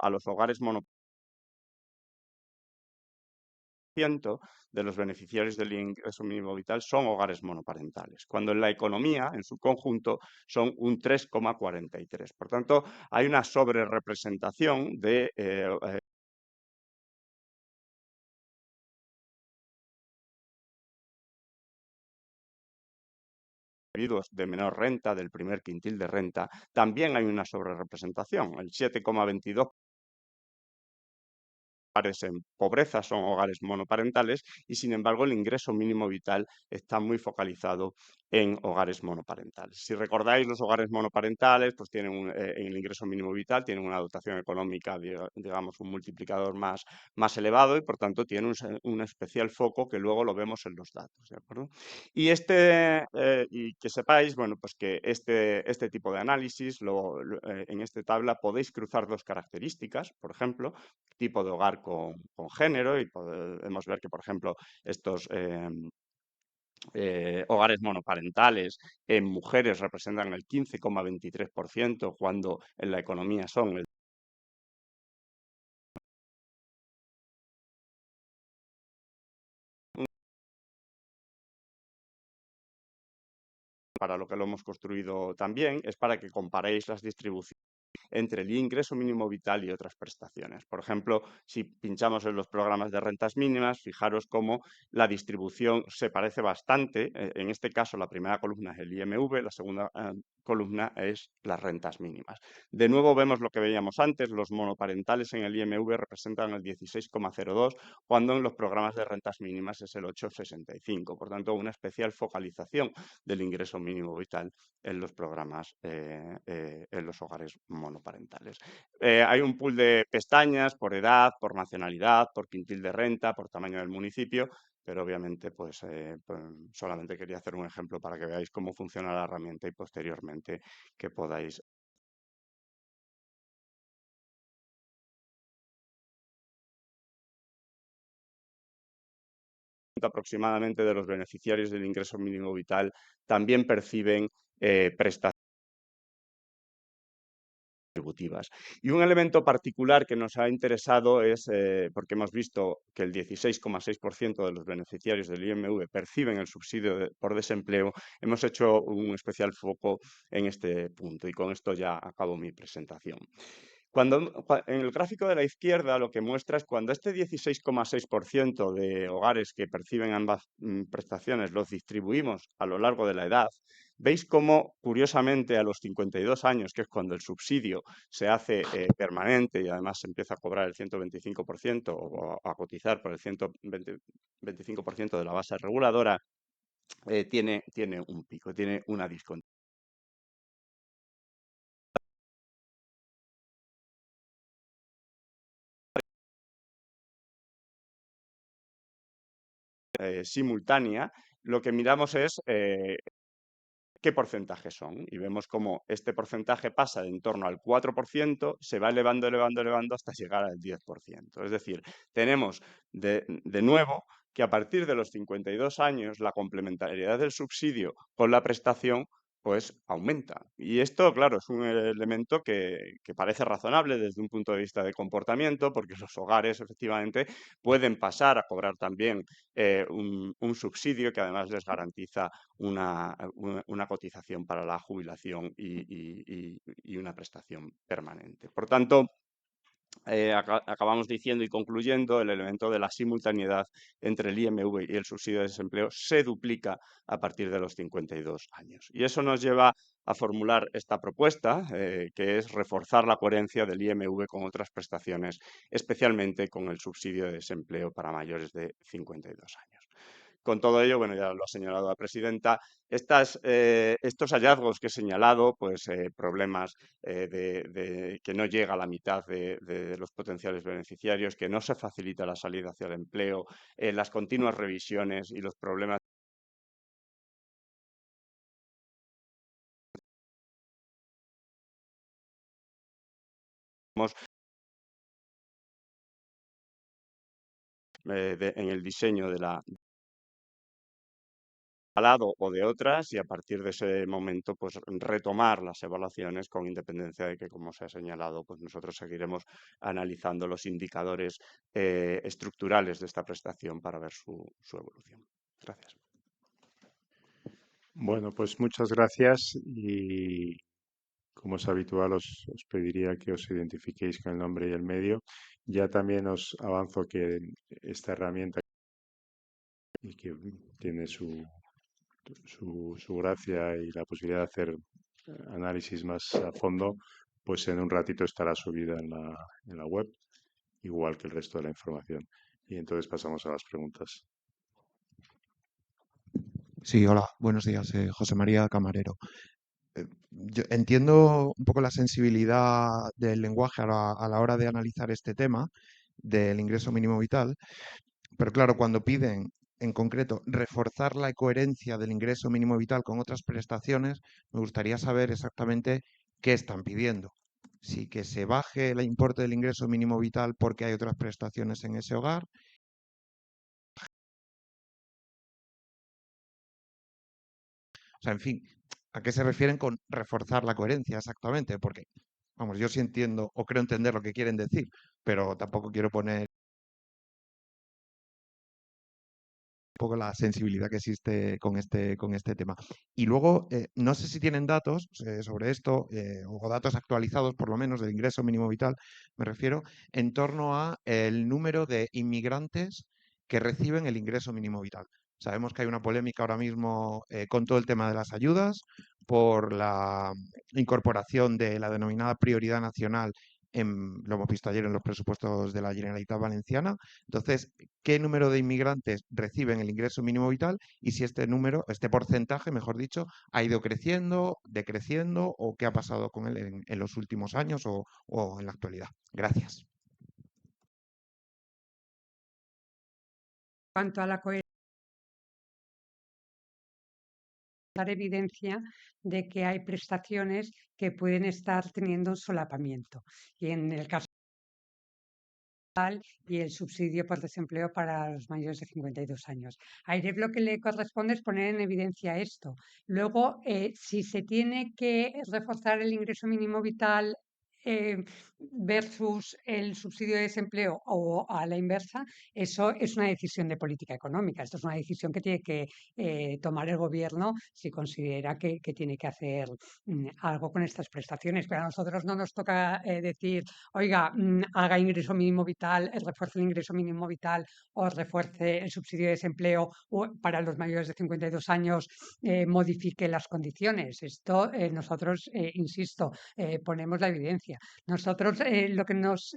a los hogares monoparentales de los beneficiarios del ingreso mínimo vital son hogares monoparentales, cuando en la economía, en su conjunto, son un 3,43. Por tanto, hay una sobrerepresentación de individuos de menor renta, del primer quintil de renta, también hay una sobrerepresentación. El 7,22% en pobreza son hogares monoparentales y, sin embargo, el ingreso mínimo vital está muy focalizado en hogares monoparentales. Si recordáis, los hogares monoparentales pues tienen en el ingreso mínimo vital tienen una dotación económica, digamos, un multiplicador más elevado y, por tanto, tienen un especial foco que luego lo vemos en los datos, ¿de acuerdo? Y y que sepáis, bueno, pues que este tipo de análisis, en esta tabla podéis cruzar dos características, por ejemplo, tipo de hogar con género y podemos ver que, por ejemplo, estos hogares monoparentales en mujeres representan el 15,23% cuando en la economía son para lo que lo hemos construido también, es para que comparéis las distribuciones entre el ingreso mínimo vital y otras prestaciones. Por ejemplo, si pinchamos en los programas de rentas mínimas, fijaros cómo la distribución se parece bastante. En este caso, la primera columna es el IMV, la segunda columna es las rentas mínimas. De nuevo vemos lo que veíamos antes, los monoparentales en el IMV representan el 16,02, cuando en los programas de rentas mínimas es el 8,65. Por tanto, una especial focalización del ingreso mínimo vital en los programas, en los hogares monoparentales. Hay un pool de pestañas por edad, por nacionalidad, por quintil de renta, por tamaño del municipio, pero obviamente pues solamente quería hacer un ejemplo para que veáis cómo funciona la herramienta y posteriormente que podáis aproximadamente de los beneficiarios del ingreso mínimo vital también perciben prestaciones contributivas. Y un elemento particular que nos ha interesado es, porque hemos visto que el 16,6% de los beneficiarios del IMV perciben el subsidio por desempleo, hemos hecho un especial foco en este punto y con esto ya acabo mi presentación. En el gráfico de la izquierda lo que muestra es cuando este 16,6% de hogares que perciben ambas prestaciones los distribuimos a lo largo de la edad, veis cómo, curiosamente, a los 52 años, que es cuando el subsidio se hace permanente y además se empieza a cobrar el 125% o a cotizar por el 125% de la base reguladora, tiene un pico, tiene una discontinuidad. Simultánea, lo que miramos es qué porcentaje son y vemos cómo este porcentaje pasa de en torno al 4%, se va elevando, elevando, elevando hasta llegar al 10%. Es decir, tenemos de nuevo que a partir de los 52 años la complementariedad del subsidio con la prestación pues aumenta. Y esto, claro, es un elemento que parece razonable desde un punto de vista de comportamiento, porque los hogares efectivamente pueden pasar a cobrar también un subsidio que además les garantiza una cotización para la jubilación y una prestación permanente. Por tanto, acabamos diciendo y concluyendo, el elemento de la simultaneidad entre el IMV y el subsidio de desempleo se duplica a partir de los 52 años. Y eso nos lleva a formular esta propuesta, que es reforzar la coherencia del IMV con otras prestaciones, especialmente con el subsidio de desempleo para mayores de 52 años. Con todo ello, bueno, ya lo ha señalado la presidenta, estos hallazgos que he señalado, pues problemas que no llega a la mitad de los potenciales beneficiarios, que no se facilita la salida hacia el empleo, las continuas revisiones y los problemas en el diseño de la lado o de otras y a partir de ese momento pues retomar las evaluaciones con independencia de que, como se ha señalado, pues nosotros seguiremos analizando los indicadores estructurales de esta prestación para ver su evolución. Gracias. Bueno, pues muchas gracias y como es habitual os pediría que os identifiquéis con el nombre y el medio. Ya también os avanzo que esta herramienta y que tiene su gracia y la posibilidad de hacer análisis más a fondo, pues en un ratito estará subida en la web, igual que el resto de la información. Y entonces pasamos a las preguntas. Sí, hola, buenos días, José María Camarero. Yo entiendo un poco la sensibilidad del lenguaje a la hora de analizar este tema del ingreso mínimo vital, pero claro, cuando piden en concreto reforzar la coherencia del ingreso mínimo vital con otras prestaciones, me gustaría saber exactamente qué están pidiendo. Si que se baje el importe del ingreso mínimo vital porque hay otras prestaciones en ese hogar. O sea, en fin, ¿a qué se refieren con reforzar la coherencia exactamente? Porque, vamos, yo sí entiendo o creo entender lo que quieren decir, pero tampoco quiero poner poco la sensibilidad que existe con este tema. Y luego, no sé si tienen datos sobre esto, o datos actualizados por lo menos del ingreso mínimo vital, me refiero, en torno a el número de inmigrantes que reciben el ingreso mínimo vital. Sabemos que hay una polémica ahora mismo con todo el tema de las ayudas por la incorporación de la denominada prioridad nacional, lo hemos visto ayer en los presupuestos de la Generalitat Valenciana. Entonces, ¿qué número de inmigrantes reciben el ingreso mínimo vital y si este número, este porcentaje, mejor dicho, ha ido creciendo, decreciendo o qué ha pasado con él en los últimos años o en la actualidad? Gracias. En cuanto a la coherencia, dar evidencia de que hay prestaciones que pueden estar teniendo un solapamiento. Y en el caso y el subsidio por desempleo para los mayores de 52 años. A AIREF lo que le corresponde es poner en evidencia esto. Luego, si se tiene que reforzar el ingreso mínimo vital versus el subsidio de desempleo o a la inversa, eso es una decisión de política económica. Esto es una decisión que tiene que tomar el gobierno si considera que tiene que hacer algo con estas prestaciones. Pero a nosotros no nos toca decir, oiga, haga ingreso mínimo vital, refuerce el ingreso mínimo vital o refuerce el subsidio de desempleo para los mayores de 52 años, modifique las condiciones. Esto nosotros, insisto, ponemos la evidencia. Nosotros lo que nos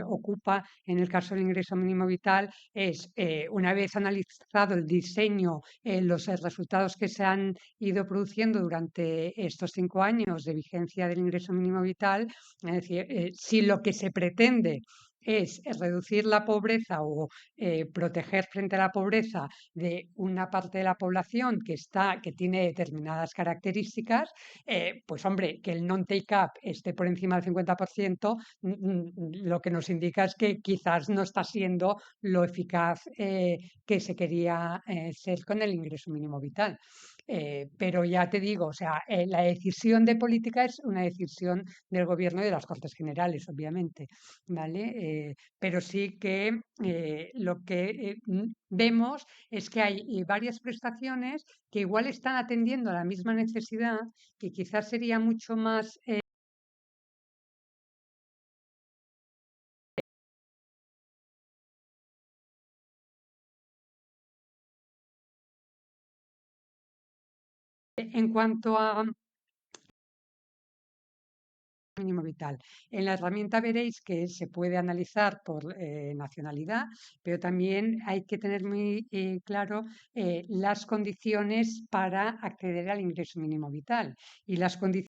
ocupa en el caso del ingreso mínimo vital es, una vez analizado el diseño, los resultados que se han ido produciendo durante estos 5 años de vigencia del ingreso mínimo vital, es decir, si lo que se pretende es reducir la pobreza o proteger frente a la pobreza de una parte de la población que tiene determinadas características, pues hombre, que el non-take-up esté por encima del 50%, lo que nos indica es que quizás no está siendo lo eficaz que se quería ser con el ingreso mínimo vital. Pero ya te digo, o sea, la decisión de política es una decisión del Gobierno y de las Cortes Generales, obviamente, ¿vale? Pero sí que lo que vemos es que hay varias prestaciones que igual están atendiendo a la misma necesidad, que quizás sería mucho más en cuanto a mínimo vital. En la herramienta veréis que se puede analizar por nacionalidad, pero también hay que tener muy claro las condiciones para acceder al ingreso mínimo vital. Y las condiciones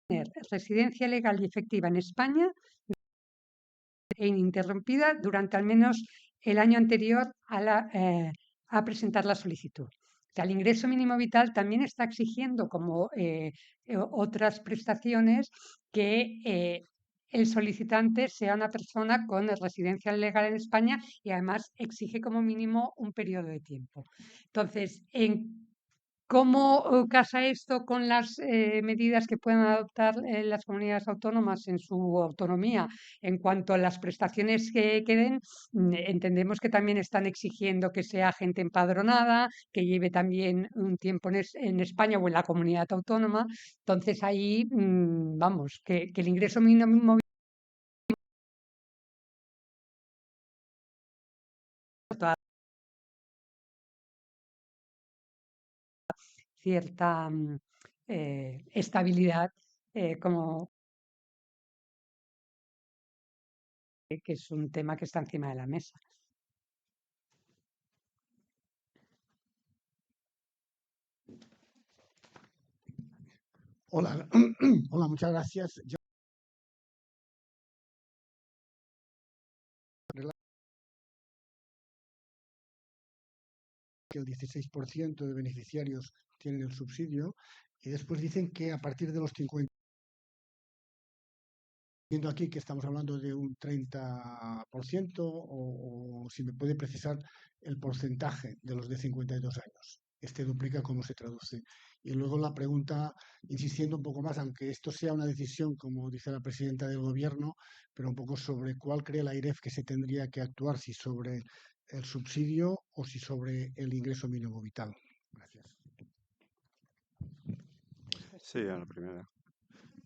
de residencia legal y efectiva en España e ininterrumpida durante al menos el año anterior a presentar la solicitud. O sea, el ingreso mínimo vital también está exigiendo, como otras prestaciones, que el solicitante sea una persona con residencia legal en España y además exige como mínimo un periodo de tiempo. Entonces, ¿cómo casa esto con las medidas que puedan adoptar las comunidades autónomas en su autonomía en cuanto a las prestaciones que den? Entendemos que también están exigiendo que sea gente empadronada, que lleve también un tiempo en España o en la comunidad autónoma. Entonces ahí, vamos, que el ingreso mínimo cierta estabilidad, como que es un tema que está encima de la mesa. Hola, hola, muchas gracias. Que el 16% de beneficiarios tienen el subsidio y después dicen que a partir de los 50, viendo aquí que estamos hablando de un 30% o si me puede precisar el porcentaje de los de 52 años. este duplica, ¿cómo se traduce? Y luego la pregunta, insistiendo un poco más, aunque esto sea una decisión, como dice la presidenta del gobierno, pero un poco sobre cuál cree la AIREF que se tendría que actuar, si sobre el subsidio o si sobre el ingreso mínimo vital. Gracias. Sí, a la primera.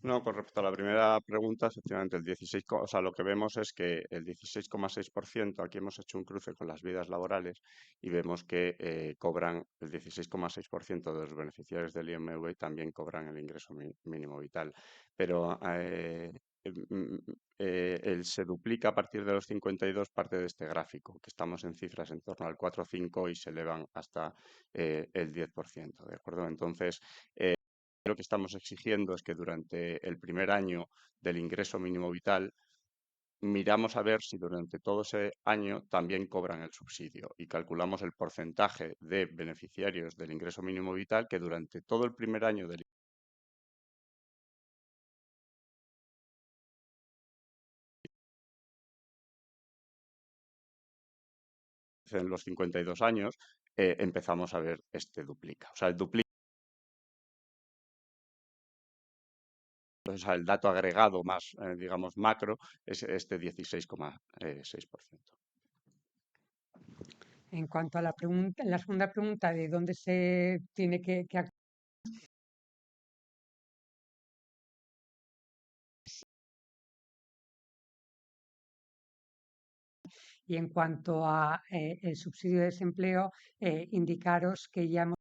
No, con respecto a la primera pregunta, efectivamente, el 16, o sea, lo que vemos es que el 16,6%, aquí hemos hecho un cruce con las vidas laborales y vemos que cobran el 16,6% de los beneficiarios del IMV también cobran el ingreso mínimo vital. Pero se duplica a partir de los 52 parte de este gráfico, que estamos en cifras en torno al 4 o 5 y se elevan hasta el 10%, ¿de acuerdo? Entonces, lo que estamos exigiendo es que durante el primer año del ingreso mínimo vital miramos a ver si durante todo ese año también cobran el subsidio y calculamos el porcentaje de beneficiarios del ingreso mínimo vital que durante todo el primer año del en los 52 años empezamos a ver este duplica. O sea, el duplica. O sea, el dato agregado más, digamos, macro es este 16,6%. En cuanto a la pregunta, la segunda pregunta de dónde se tiene que actuar, y en cuanto a el subsidio de desempleo, indicaros que ya hemos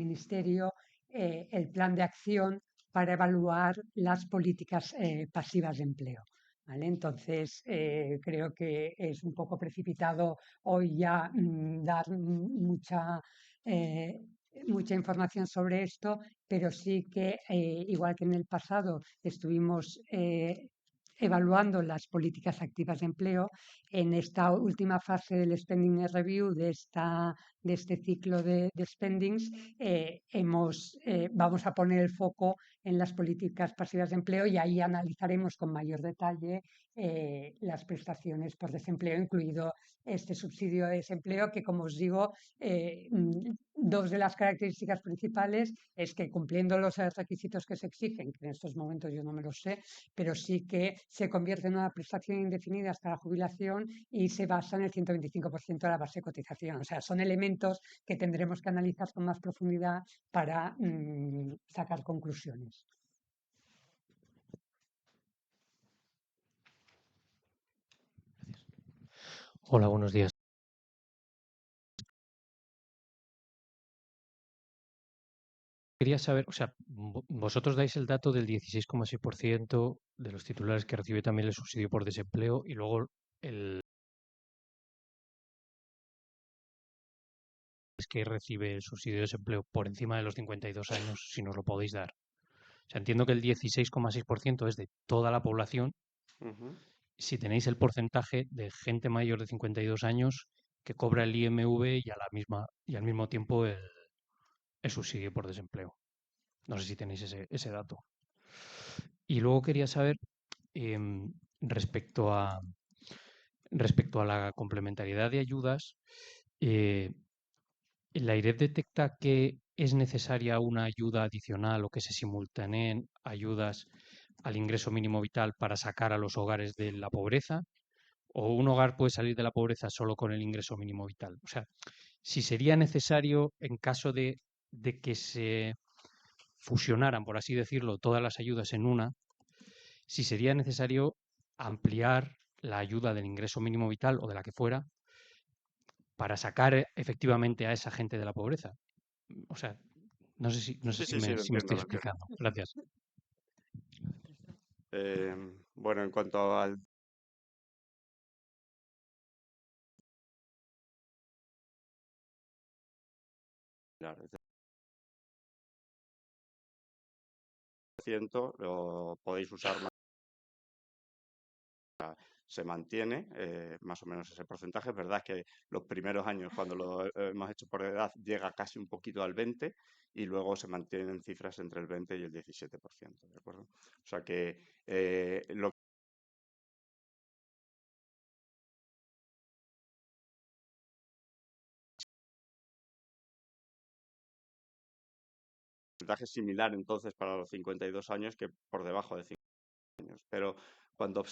Ministerio el plan de acción para evaluar las políticas pasivas de empleo. ¿Vale? Entonces, creo que es un poco precipitado hoy ya dar mucha información sobre esto, pero sí que, igual que en el pasado estuvimos evaluando las políticas activas de empleo, en esta última fase del Spending Review de este ciclo de spendings, vamos a poner el foco en las políticas pasivas de empleo y ahí analizaremos con mayor detalle las prestaciones por desempleo, incluido este subsidio de desempleo, que, como os digo, dos de las características principales es que, cumpliendo los requisitos que se exigen, que en estos momentos yo no me los sé, pero sí que se convierte en una prestación indefinida hasta la jubilación y se basa en el 125% de la base de cotización. O sea, son elementos que tendremos que analizar con más profundidad para sacar conclusiones. Hola, buenos días. Quería saber, o sea, vosotros dais el dato del 16,6% de los titulares que recibe también el subsidio por desempleo y luego es que recibe el subsidio de desempleo por encima de los 52 años, si nos lo podéis dar. O sea, entiendo que el 16,6% es de toda la población. Si tenéis el porcentaje de gente mayor de 52 años que cobra el IMV y al mismo tiempo el subsidio por desempleo. No sé si tenéis ese dato. Y luego quería saber, em, respecto a, respecto a la complementariedad de ayudas, ¿la AIREF detecta que es necesaria una ayuda adicional o que se simultaneen ayudas al ingreso mínimo vital para sacar a los hogares de la pobreza? ¿O un hogar puede salir de la pobreza solo con el ingreso mínimo vital? O sea, si sería necesario, en caso de que se fusionaran, por así decirlo, todas las ayudas en una, si sería necesario ampliar la ayuda del ingreso mínimo vital o de la que fuera para sacar efectivamente a esa gente de la pobreza. O sea, no sé si Sí, lo me entiendo, estoy lo entiendo. explicando. Gracias. Bueno, en cuanto al lo podéis usar más. Se mantiene más o menos ese porcentaje. Es verdad que los primeros años, cuando lo hemos hecho por edad, llega casi un poquito al 20% y luego se mantienen cifras entre el 20 y el 17%, ¿de acuerdo? O sea que lo porcentaje similar entonces para los 52 años que por debajo de 50 años. Pero cuando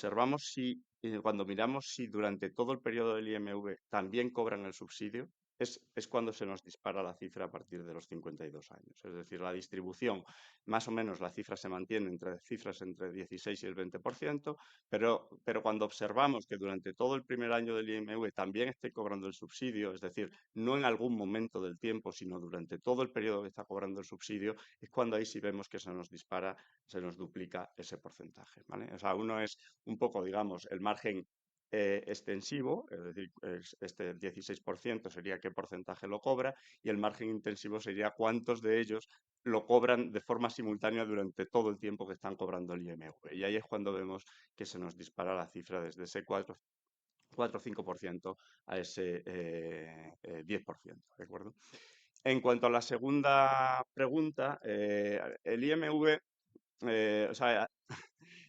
cuando miramos si durante todo el periodo del IMV también cobran el subsidio, es cuando se nos dispara la cifra a partir de los 52 años. Es decir, la distribución, más o menos la cifra se mantiene entre cifras entre 16 y el 20%, pero cuando observamos que durante todo el primer año del IMV también esté cobrando el subsidio, es decir, no en algún momento del tiempo, sino durante todo el periodo que está cobrando el subsidio, es cuando ahí sí vemos que se nos dispara, se nos duplica ese porcentaje, ¿vale? O sea, uno es un poco, digamos, el margen extensivo, es decir, este 16% sería qué porcentaje lo cobra, y el margen intensivo sería cuántos de ellos lo cobran de forma simultánea durante todo el tiempo que están cobrando el IMV. Y ahí es cuando vemos que se nos dispara la cifra desde ese 4 o 5% a ese 10%, ¿de acuerdo? En cuanto a la segunda pregunta, el IMV, o sea,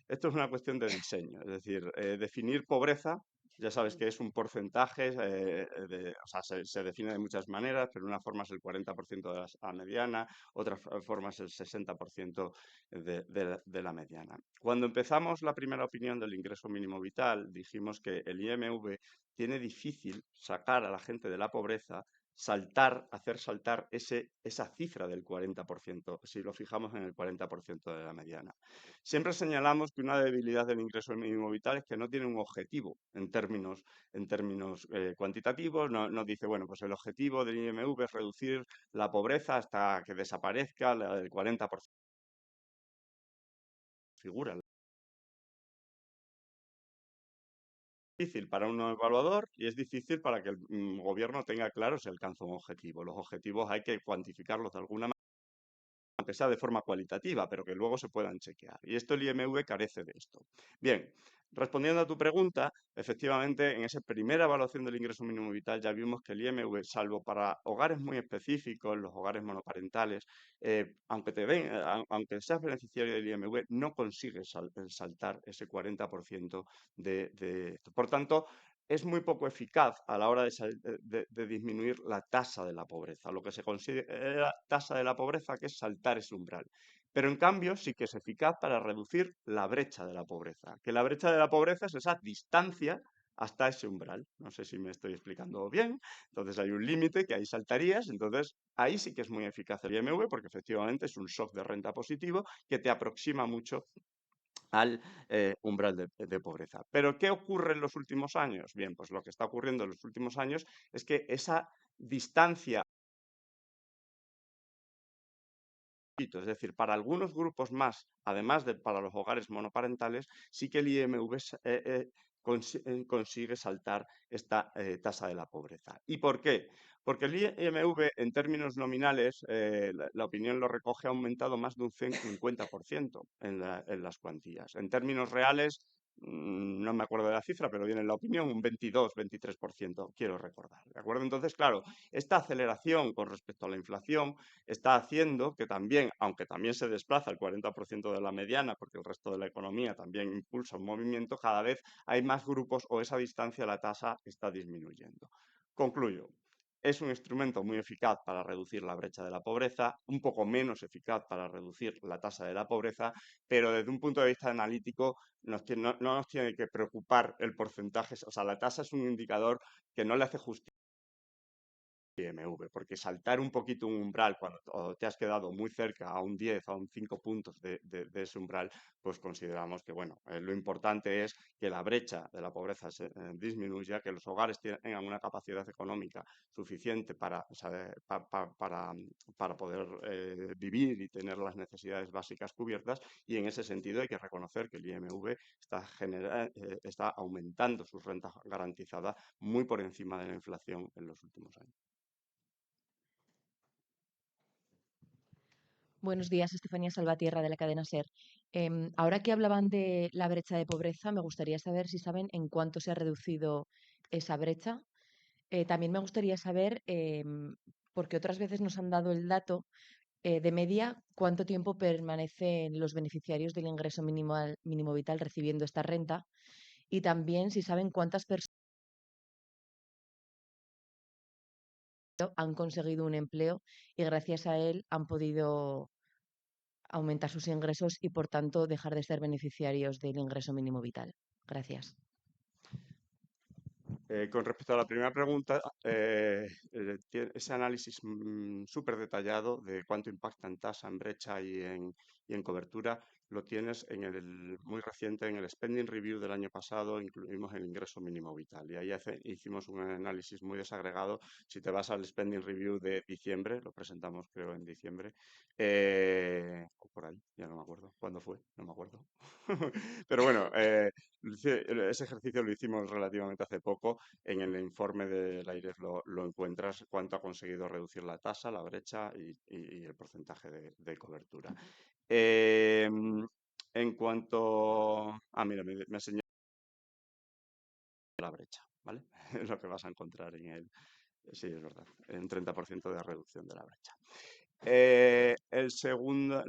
esto es una cuestión de diseño, es decir, definir pobreza, ya sabes que es un porcentaje, o sea, se define de muchas maneras, pero una forma es el 40% de la mediana, otra forma es el 60% de la mediana. Cuando empezamos la primera opinión del ingreso mínimo vital, dijimos que el IMV tiene difícil sacar a la gente de la pobreza, hacer saltar esa cifra del 40%, si lo fijamos en el 40% de la mediana. Siempre señalamos que una debilidad del ingreso mínimo vital es que no tiene un objetivo en términos cuantitativos. No dice, bueno, pues el objetivo del IMV es reducir la pobreza hasta que desaparezca el 40%. Figura. Es difícil para un evaluador y es difícil para que el gobierno tenga claro si alcanza un objetivo. Los objetivos hay que cuantificarlos de alguna manera, aunque sea de forma cualitativa, pero que luego se puedan chequear. Y esto el IMV carece de esto. Bien, respondiendo a tu pregunta, efectivamente, en esa primera evaluación del ingreso mínimo vital ya vimos que el IMV, salvo para hogares muy específicos, los hogares monoparentales, aunque seas beneficiario del IMV, no consigues saltar ese 40% de esto. Por tanto, es muy poco eficaz a la hora de disminuir la tasa de la pobreza. Lo que se considera tasa de la pobreza, que es saltar ese umbral. Pero en cambio sí que es eficaz para reducir la brecha de la pobreza. Que la brecha de la pobreza es esa distancia hasta ese umbral. No sé si me estoy explicando bien. Entonces hay un límite que ahí saltarías. Entonces ahí sí que es muy eficaz el IMV porque efectivamente es un shock de renta positivo que te aproxima mucho al umbral de pobreza. ¿Pero qué ocurre en los últimos años? Bien, pues lo que está ocurriendo en los últimos años es que esa distancia, es decir, para algunos grupos más, además de para los hogares monoparentales, sí que el IMV consigue saltar esta tasa de la pobreza. ¿Y por qué? Porque el IMV, en términos nominales, la opinión lo recoge, ha aumentado más de un 50% en las cuantías. En términos reales, no me acuerdo de la cifra, pero viene en la opinión un 22-23%, quiero recordar. ¿De acuerdo? Entonces, claro, esta aceleración con respecto a la inflación está haciendo que también, aunque también se desplaza el 40% de la mediana, porque el resto de la economía también impulsa un movimiento, cada vez hay más grupos o esa distancia, la tasa está disminuyendo. Concluyo. Es un instrumento muy eficaz para reducir la brecha de la pobreza, un poco menos eficaz para reducir la tasa de la pobreza, pero desde un punto de vista analítico no nos tiene que preocupar el porcentaje. O sea, la tasa es un indicador que no le hace justicia IMV, porque saltar un poquito un umbral cuando te has quedado muy cerca a un 10, a un 5 puntos de ese umbral, pues consideramos que, bueno, lo importante es que la brecha de la pobreza se disminuya, que los hogares tengan una capacidad económica suficiente para poder vivir y tener las necesidades básicas cubiertas, y en ese sentido hay que reconocer que el IMV está aumentando su renta garantizada muy por encima de la inflación en los últimos años. Buenos días, Estefanía Salvatierra de la cadena SER. Ahora que hablaban de la brecha de pobreza, me gustaría saber si saben en cuánto se ha reducido esa brecha. También me gustaría saber, porque otras veces nos han dado el dato de media, cuánto tiempo permanecen los beneficiarios del ingreso mínimo vital recibiendo esta renta, y también si saben cuántas personas han conseguido un empleo y gracias a él han podido aumentar sus ingresos y, por tanto, dejar de ser beneficiarios del ingreso mínimo vital? Gracias. Con respecto a la primera pregunta, ese análisis súper detallado de cuánto impacta en tasa, en brecha y en cobertura, lo tienes muy reciente en el Spending Review del año pasado, incluimos el ingreso mínimo vital y ahí hicimos un análisis muy desagregado. Si te vas al Spending Review de diciembre, lo presentamos creo en diciembre, o por ahí, ya no me acuerdo cuándo fue, no me acuerdo. Pero bueno, ese ejercicio lo hicimos relativamente hace poco. En el informe del AIREF lo encuentras cuánto ha conseguido reducir la tasa, la brecha y el porcentaje de cobertura. En cuanto... mira, me señala la brecha, ¿vale? Es lo que vas a encontrar en el... Sí, es verdad, un 30% de reducción de la brecha. La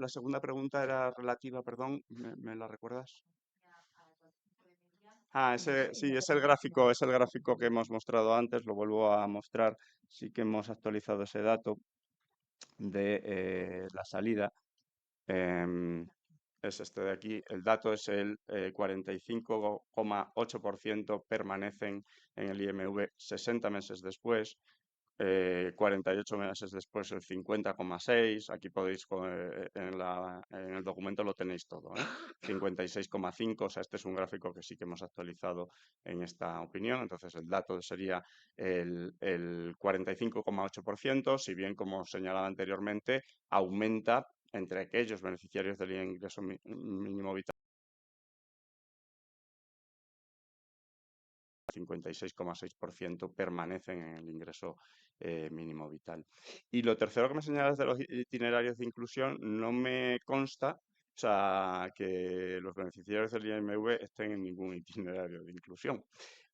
segunda pregunta era relativa, perdón, ¿me la recuerdas? Sí, es el gráfico que hemos mostrado antes, lo vuelvo a mostrar. Sí que hemos actualizado ese dato de la salida. Es este de aquí. El dato es el 45,8% permanecen en el IMV 60 meses después. 48 meses después el 50,6, aquí podéis, en el documento lo tenéis todo, 56,5, o sea, este es un gráfico que sí que hemos actualizado en esta opinión, entonces el dato sería el 45,8%, si bien, como señalaba anteriormente, aumenta entre aquellos beneficiarios del ingreso mínimo vital. 56,6% permanecen en el ingreso mínimo vital. Y lo tercero que me señalas de los itinerarios de inclusión, no me consta, o sea, que los beneficiarios del IMV estén en ningún itinerario de inclusión.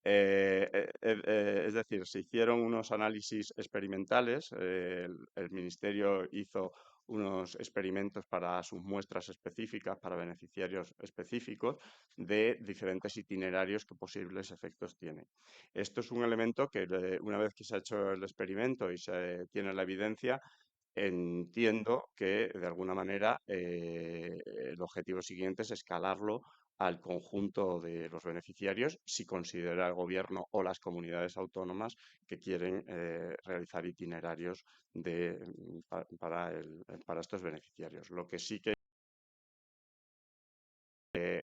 Es decir, se hicieron unos análisis experimentales, el Ministerio hizo unos experimentos para sus muestras específicas, para beneficiarios específicos, de diferentes itinerarios que posibles efectos tienen. Esto es un elemento que una vez que se ha hecho el experimento y se tiene la evidencia, entiendo que de alguna manera el objetivo siguiente es escalarlo al conjunto de los beneficiarios si considera el gobierno o las comunidades autónomas que quieren realizar itinerarios para estos beneficiarios. Lo que sí que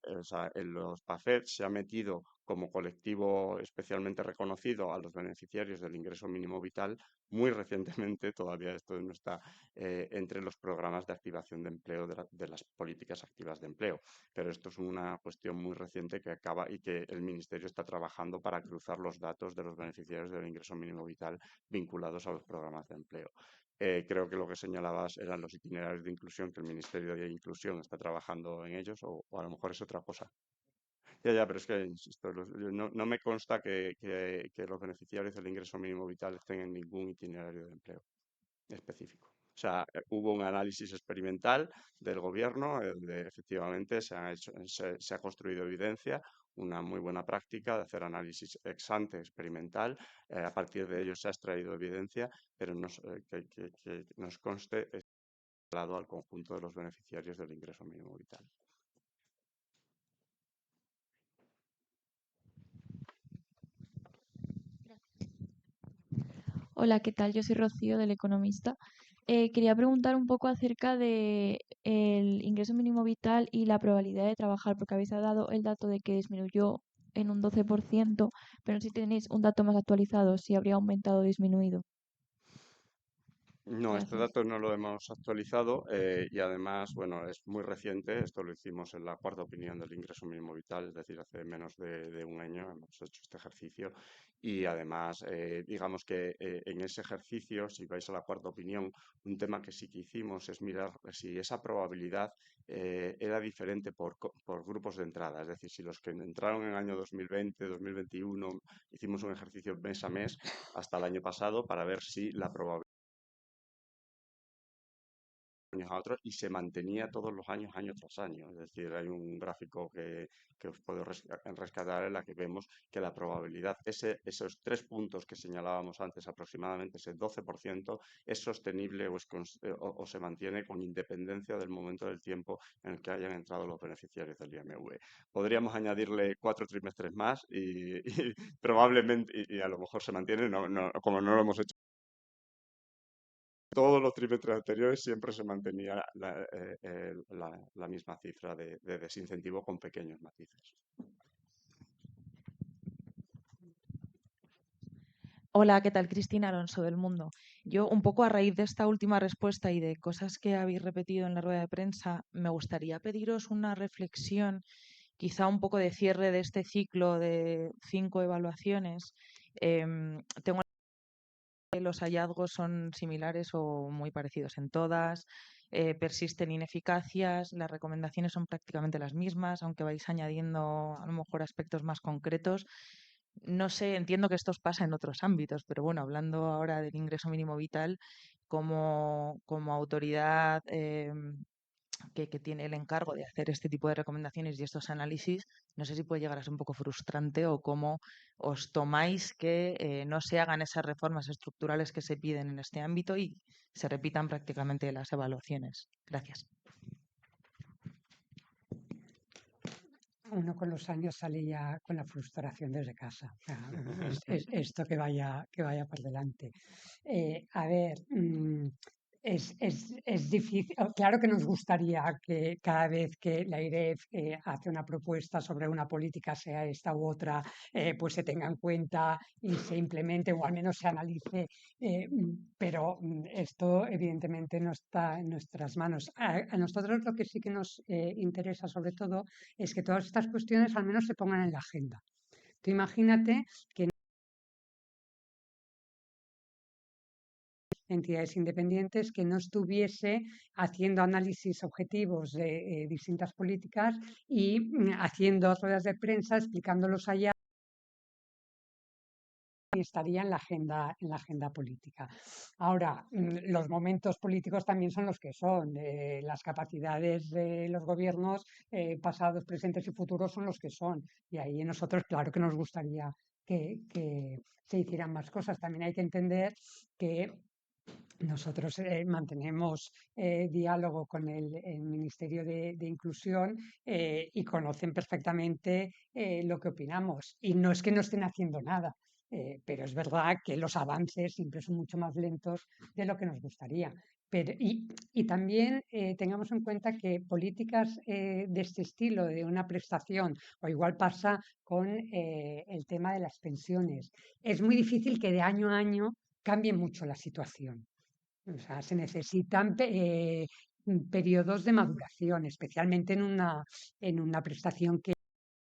o sea, en los PAFED se ha metido como colectivo especialmente reconocido a los beneficiarios del ingreso mínimo vital muy recientemente, todavía esto no está entre los programas de activación de empleo de las políticas activas de empleo, pero esto es una cuestión muy reciente que acaba y que el Ministerio está trabajando para cruzar los datos de los beneficiarios del ingreso mínimo vital vinculados a los programas de empleo. Creo que lo que señalabas eran los itinerarios de inclusión, que el Ministerio de Inclusión está trabajando en ellos, o a lo mejor es otra cosa. Ya, pero es que, insisto, no me consta que los beneficiarios del ingreso mínimo vital estén en ningún itinerario de empleo específico. O sea, hubo un análisis experimental del gobierno, donde efectivamente se ha construido evidencia, una muy buena práctica de hacer análisis ex ante experimental. A partir de ello se ha extraído evidencia, pero que nos conste lado al conjunto de los beneficiarios del ingreso mínimo vital. Hola, ¿qué tal? Yo soy Rocío, del Economista. Quería preguntar un poco acerca de el ingreso mínimo vital y la probabilidad de trabajar, porque habéis dado el dato de que disminuyó en un 12%, pero si tenéis un dato más actualizado, si habría aumentado o disminuido. No, este Gracias. dato no lo hemos actualizado y además, bueno, es muy reciente. Esto lo hicimos en la cuarta opinión del ingreso mínimo vital, es decir, hace menos de un año hemos hecho este ejercicio y además, digamos que en ese ejercicio, si vais a la cuarta opinión, un tema que sí que hicimos es mirar si esa probabilidad era diferente por grupos de entrada, es decir, si los que entraron en el año 2020, 2021, hicimos un ejercicio mes a mes hasta el año pasado para ver si la probabilidad años a otros y se mantenía todos los años, año tras año. Es decir, hay un gráfico que os puedo rescatar en la que vemos que la probabilidad, esos 3 puntos que señalábamos antes, aproximadamente ese 12%, es sostenible o se mantiene con independencia del momento del tiempo en el que hayan entrado los beneficiarios del IMV. Podríamos añadirle 4 trimestres más y probablemente, y a lo mejor se mantiene, como no lo hemos hecho todos los trimestres anteriores, siempre se mantenía la misma cifra de desincentivo con pequeños matices. Hola, ¿qué tal? Cristina Alonso del Mundo. Yo, un poco a raíz de esta última respuesta y de cosas que habéis repetido en la rueda de prensa, me gustaría pediros una reflexión, quizá un poco de cierre de este ciclo de 5 evaluaciones. Tengo que los hallazgos son similares o muy parecidos en todas, persisten ineficacias, las recomendaciones son prácticamente las mismas, aunque vais añadiendo a lo mejor aspectos más concretos. No sé, entiendo que esto os pasa en otros ámbitos, pero bueno, hablando ahora del ingreso mínimo vital, como autoridad que tiene el encargo de hacer este tipo de recomendaciones y estos análisis, no sé si puede llegar a ser un poco frustrante o cómo os tomáis que no se hagan esas reformas estructurales que se piden en este ámbito y se repitan prácticamente las evaluaciones. Gracias. Uno con los años sale ya con la frustración desde casa. O sea, esto que vaya por delante. A ver, es difícil. Claro que nos gustaría que cada vez que la IREF hace una propuesta sobre una política, sea esta u otra, pues se tenga en cuenta y se implemente o al menos se analice, pero esto evidentemente no está en nuestras manos. A nosotros lo que sí que nos interesa sobre todo es que todas estas cuestiones al menos se pongan en la agenda. Tú imagínate que entidades independientes que no estuviese haciendo análisis objetivos de distintas políticas y haciendo ruedas de prensa explicándolos allá y estaría en la agenda política. Ahora, los momentos políticos también son los que son. Las capacidades de los gobiernos pasados, presentes y futuros son los que son. Y ahí nosotros, claro que nos gustaría que se hicieran más cosas. También hay que entender que nosotros mantenemos diálogo con el Ministerio de Inclusión y conocen perfectamente lo que opinamos. Y no es que no estén haciendo nada, pero es verdad que los avances siempre son mucho más lentos de lo que nos gustaría. Y también tengamos en cuenta que políticas de este estilo, de una prestación, o igual pasa con el tema de las pensiones, es muy difícil que de año a año cambie mucho la situación. O sea, se necesitan periodos de maduración, especialmente en una prestación que es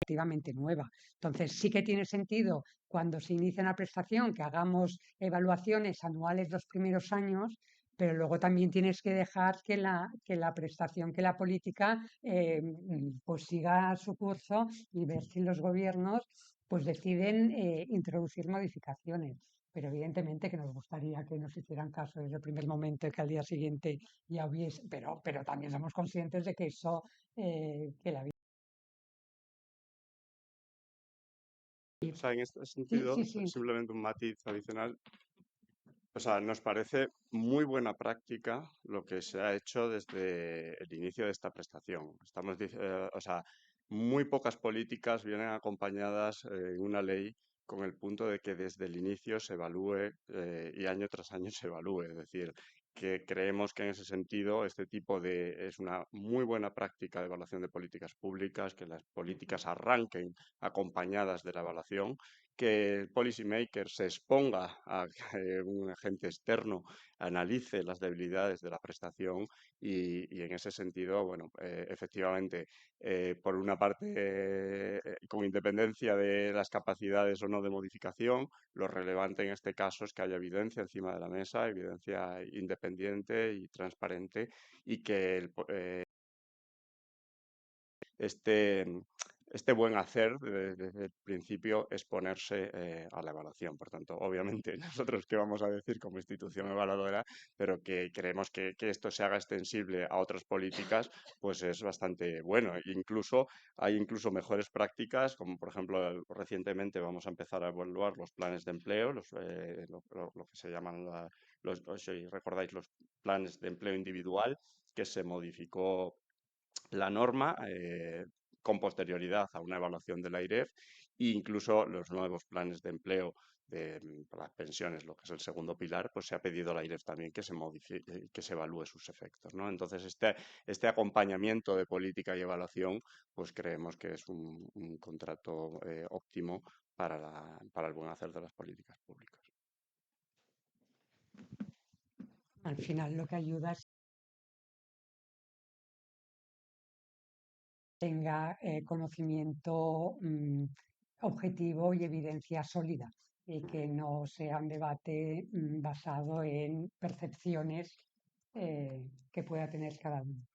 relativamente nueva. Entonces, sí que tiene sentido cuando se inicia una prestación que hagamos evaluaciones anuales los primeros años, pero luego también tienes que dejar que la prestación, que la política pues siga su curso y ver si los gobiernos pues deciden introducir modificaciones. Pero evidentemente que nos gustaría que nos hicieran caso desde el primer momento y que al día siguiente ya hubiese, pero también somos conscientes de que eso, que la vida. O sea, en este Sí, sentido, sí, sí. simplemente un matiz adicional. O sea, nos parece muy buena práctica lo que se ha hecho desde el inicio de esta prestación. O sea, muy pocas políticas vienen acompañadas en una ley con el punto de que desde el inicio se evalúe y año tras año se evalúe. Es decir, que creemos que en ese sentido es una muy buena práctica de evaluación de políticas públicas, que las políticas arranquen acompañadas de la evaluación, que el policymaker se exponga a que un agente externo analice las debilidades de la prestación y en ese sentido, bueno, efectivamente, por una parte, con independencia de las capacidades o no de modificación, lo relevante en este caso es que haya evidencia encima de la mesa, evidencia independiente y transparente y que esté este buen hacer desde el principio es ponerse a la evaluación. Por tanto, obviamente, nosotros qué vamos a decir como institución evaluadora, pero que creemos que esto se haga extensible a otras políticas, pues es bastante bueno. Hay incluso mejores prácticas, como por ejemplo recientemente vamos a empezar a evaluar los planes de empleo, lo que se llaman, si recordáis, los planes de empleo individual, que se modificó la norma con posterioridad a una evaluación de la AIREF e incluso los nuevos planes de empleo de las pensiones, lo que es el segundo pilar, pues se ha pedido a la AIREF también que se modifique, que se evalúe sus efectos, ¿no? Entonces, este acompañamiento de política y evaluación, pues creemos que es un contrato óptimo para el buen hacer de las políticas públicas. Al final lo que ayuda es que tenga conocimiento objetivo y evidencia sólida y que no sea un debate basado en percepciones que pueda tener cada uno.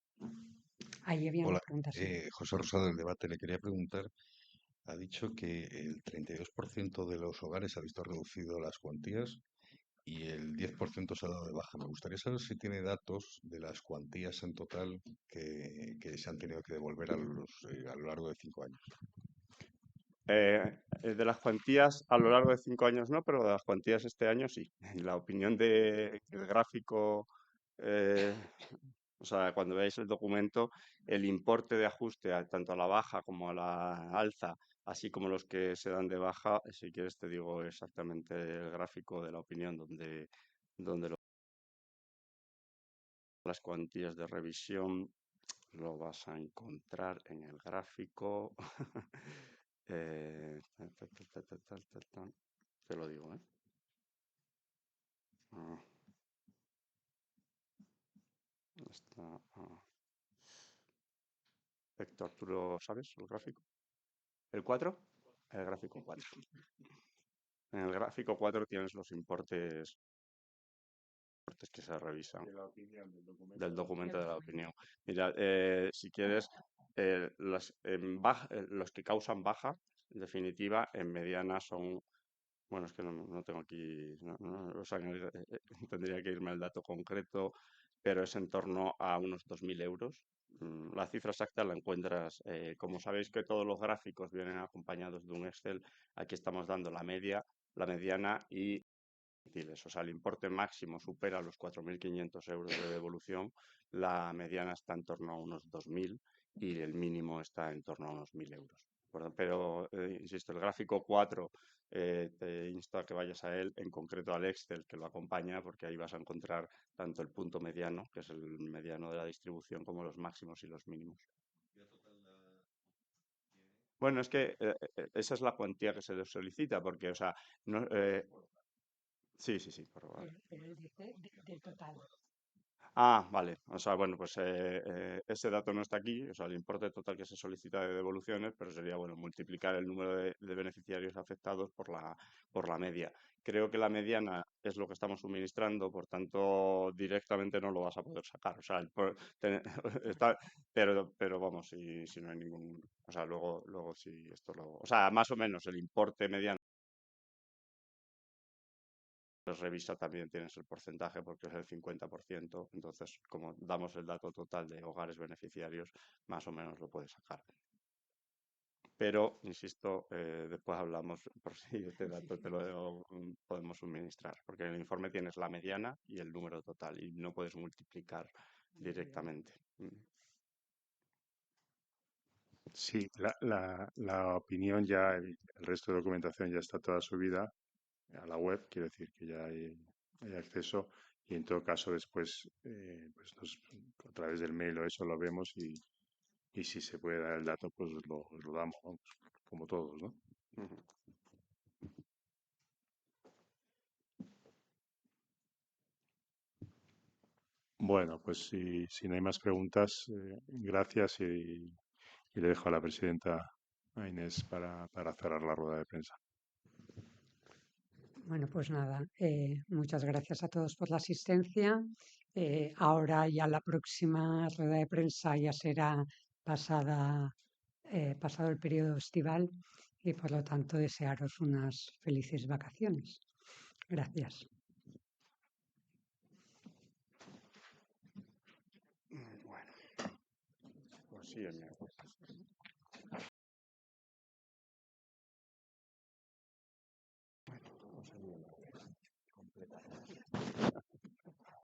Ahí había una Hola, pregunta, sí. José Rosado del Debate. Le quería preguntar, ha dicho que el 32% de los hogares ha visto reducido las cuantías y el 10% se ha dado de baja. Me gustaría saber si tiene datos de las cuantías en total que se han tenido que devolver a lo largo de 5 años. De las cuantías a lo largo de 5 años no, pero de las cuantías este año sí. La opinión del gráfico, o sea, cuando veáis el documento, el importe de ajuste tanto a la baja como a la alza, así como los que se dan de baja, si quieres te digo exactamente el gráfico de la opinión donde las cuantías de revisión lo vas a encontrar en el gráfico. Te lo digo, ¿eh? Está, Héctor, ¿tú lo sabes, el gráfico? ¿El 4? El gráfico 4. En el gráfico 4 tienes los importes que se revisan del documento de la opinión. Mira, si quieres, los que causan baja, en definitiva, en mediana son, bueno, es que no tengo aquí, o sea, tendría que irme al dato concreto, pero es en torno a unos 2.000 euros. La cifra exacta la encuentras, como sabéis que todos los gráficos vienen acompañados de un Excel, aquí estamos dando la media, la mediana y o sea, el importe máximo supera los 4.500 euros de devolución, la mediana está en torno a unos 2.000 y el mínimo está en torno a unos 1.000 euros. Pero, insisto, el gráfico 4 te insto a que vayas a él, en concreto al Excel que lo acompaña, porque ahí vas a encontrar tanto el punto mediano, que es el mediano de la distribución, como los máximos y los mínimos. Bueno, es que esa es la cuantía que se les solicita, porque, o sea, no, sí, por favor. Pero él dice del total. Vale. O sea, bueno, pues ese dato no está aquí, o sea, el importe total que se solicita de devoluciones, pero sería, bueno, multiplicar el número de beneficiarios afectados por la media. Creo que la mediana es lo que estamos suministrando, por tanto, directamente no lo vas a poder sacar. O sea, pero vamos, si no hay ningún, o sea, luego si esto o sea, más o menos el importe mediano revisa también tienes el porcentaje porque es el 50%, entonces como damos el dato total de hogares beneficiarios, más o menos lo puedes sacar. Pero, insisto, después hablamos por si este dato te lo podemos suministrar, porque en el informe tienes la mediana y el número total y no puedes multiplicar directamente. Sí, la opinión ya, el resto de documentación ya está toda subida a la web, quiero decir que ya hay acceso y en todo caso después pues a través del mail o eso lo vemos y si se puede dar el dato pues lo damos, vamos, como todos, ¿no? Bueno, pues si no hay más preguntas, gracias y le dejo a la presidenta a Inés para cerrar la rueda de prensa. Bueno, pues nada, muchas gracias a todos por la asistencia. Ahora ya la próxima rueda de prensa ya será pasada pasado el periodo estival y por lo tanto desearos unas felices vacaciones. Gracias. Bueno, pues sí,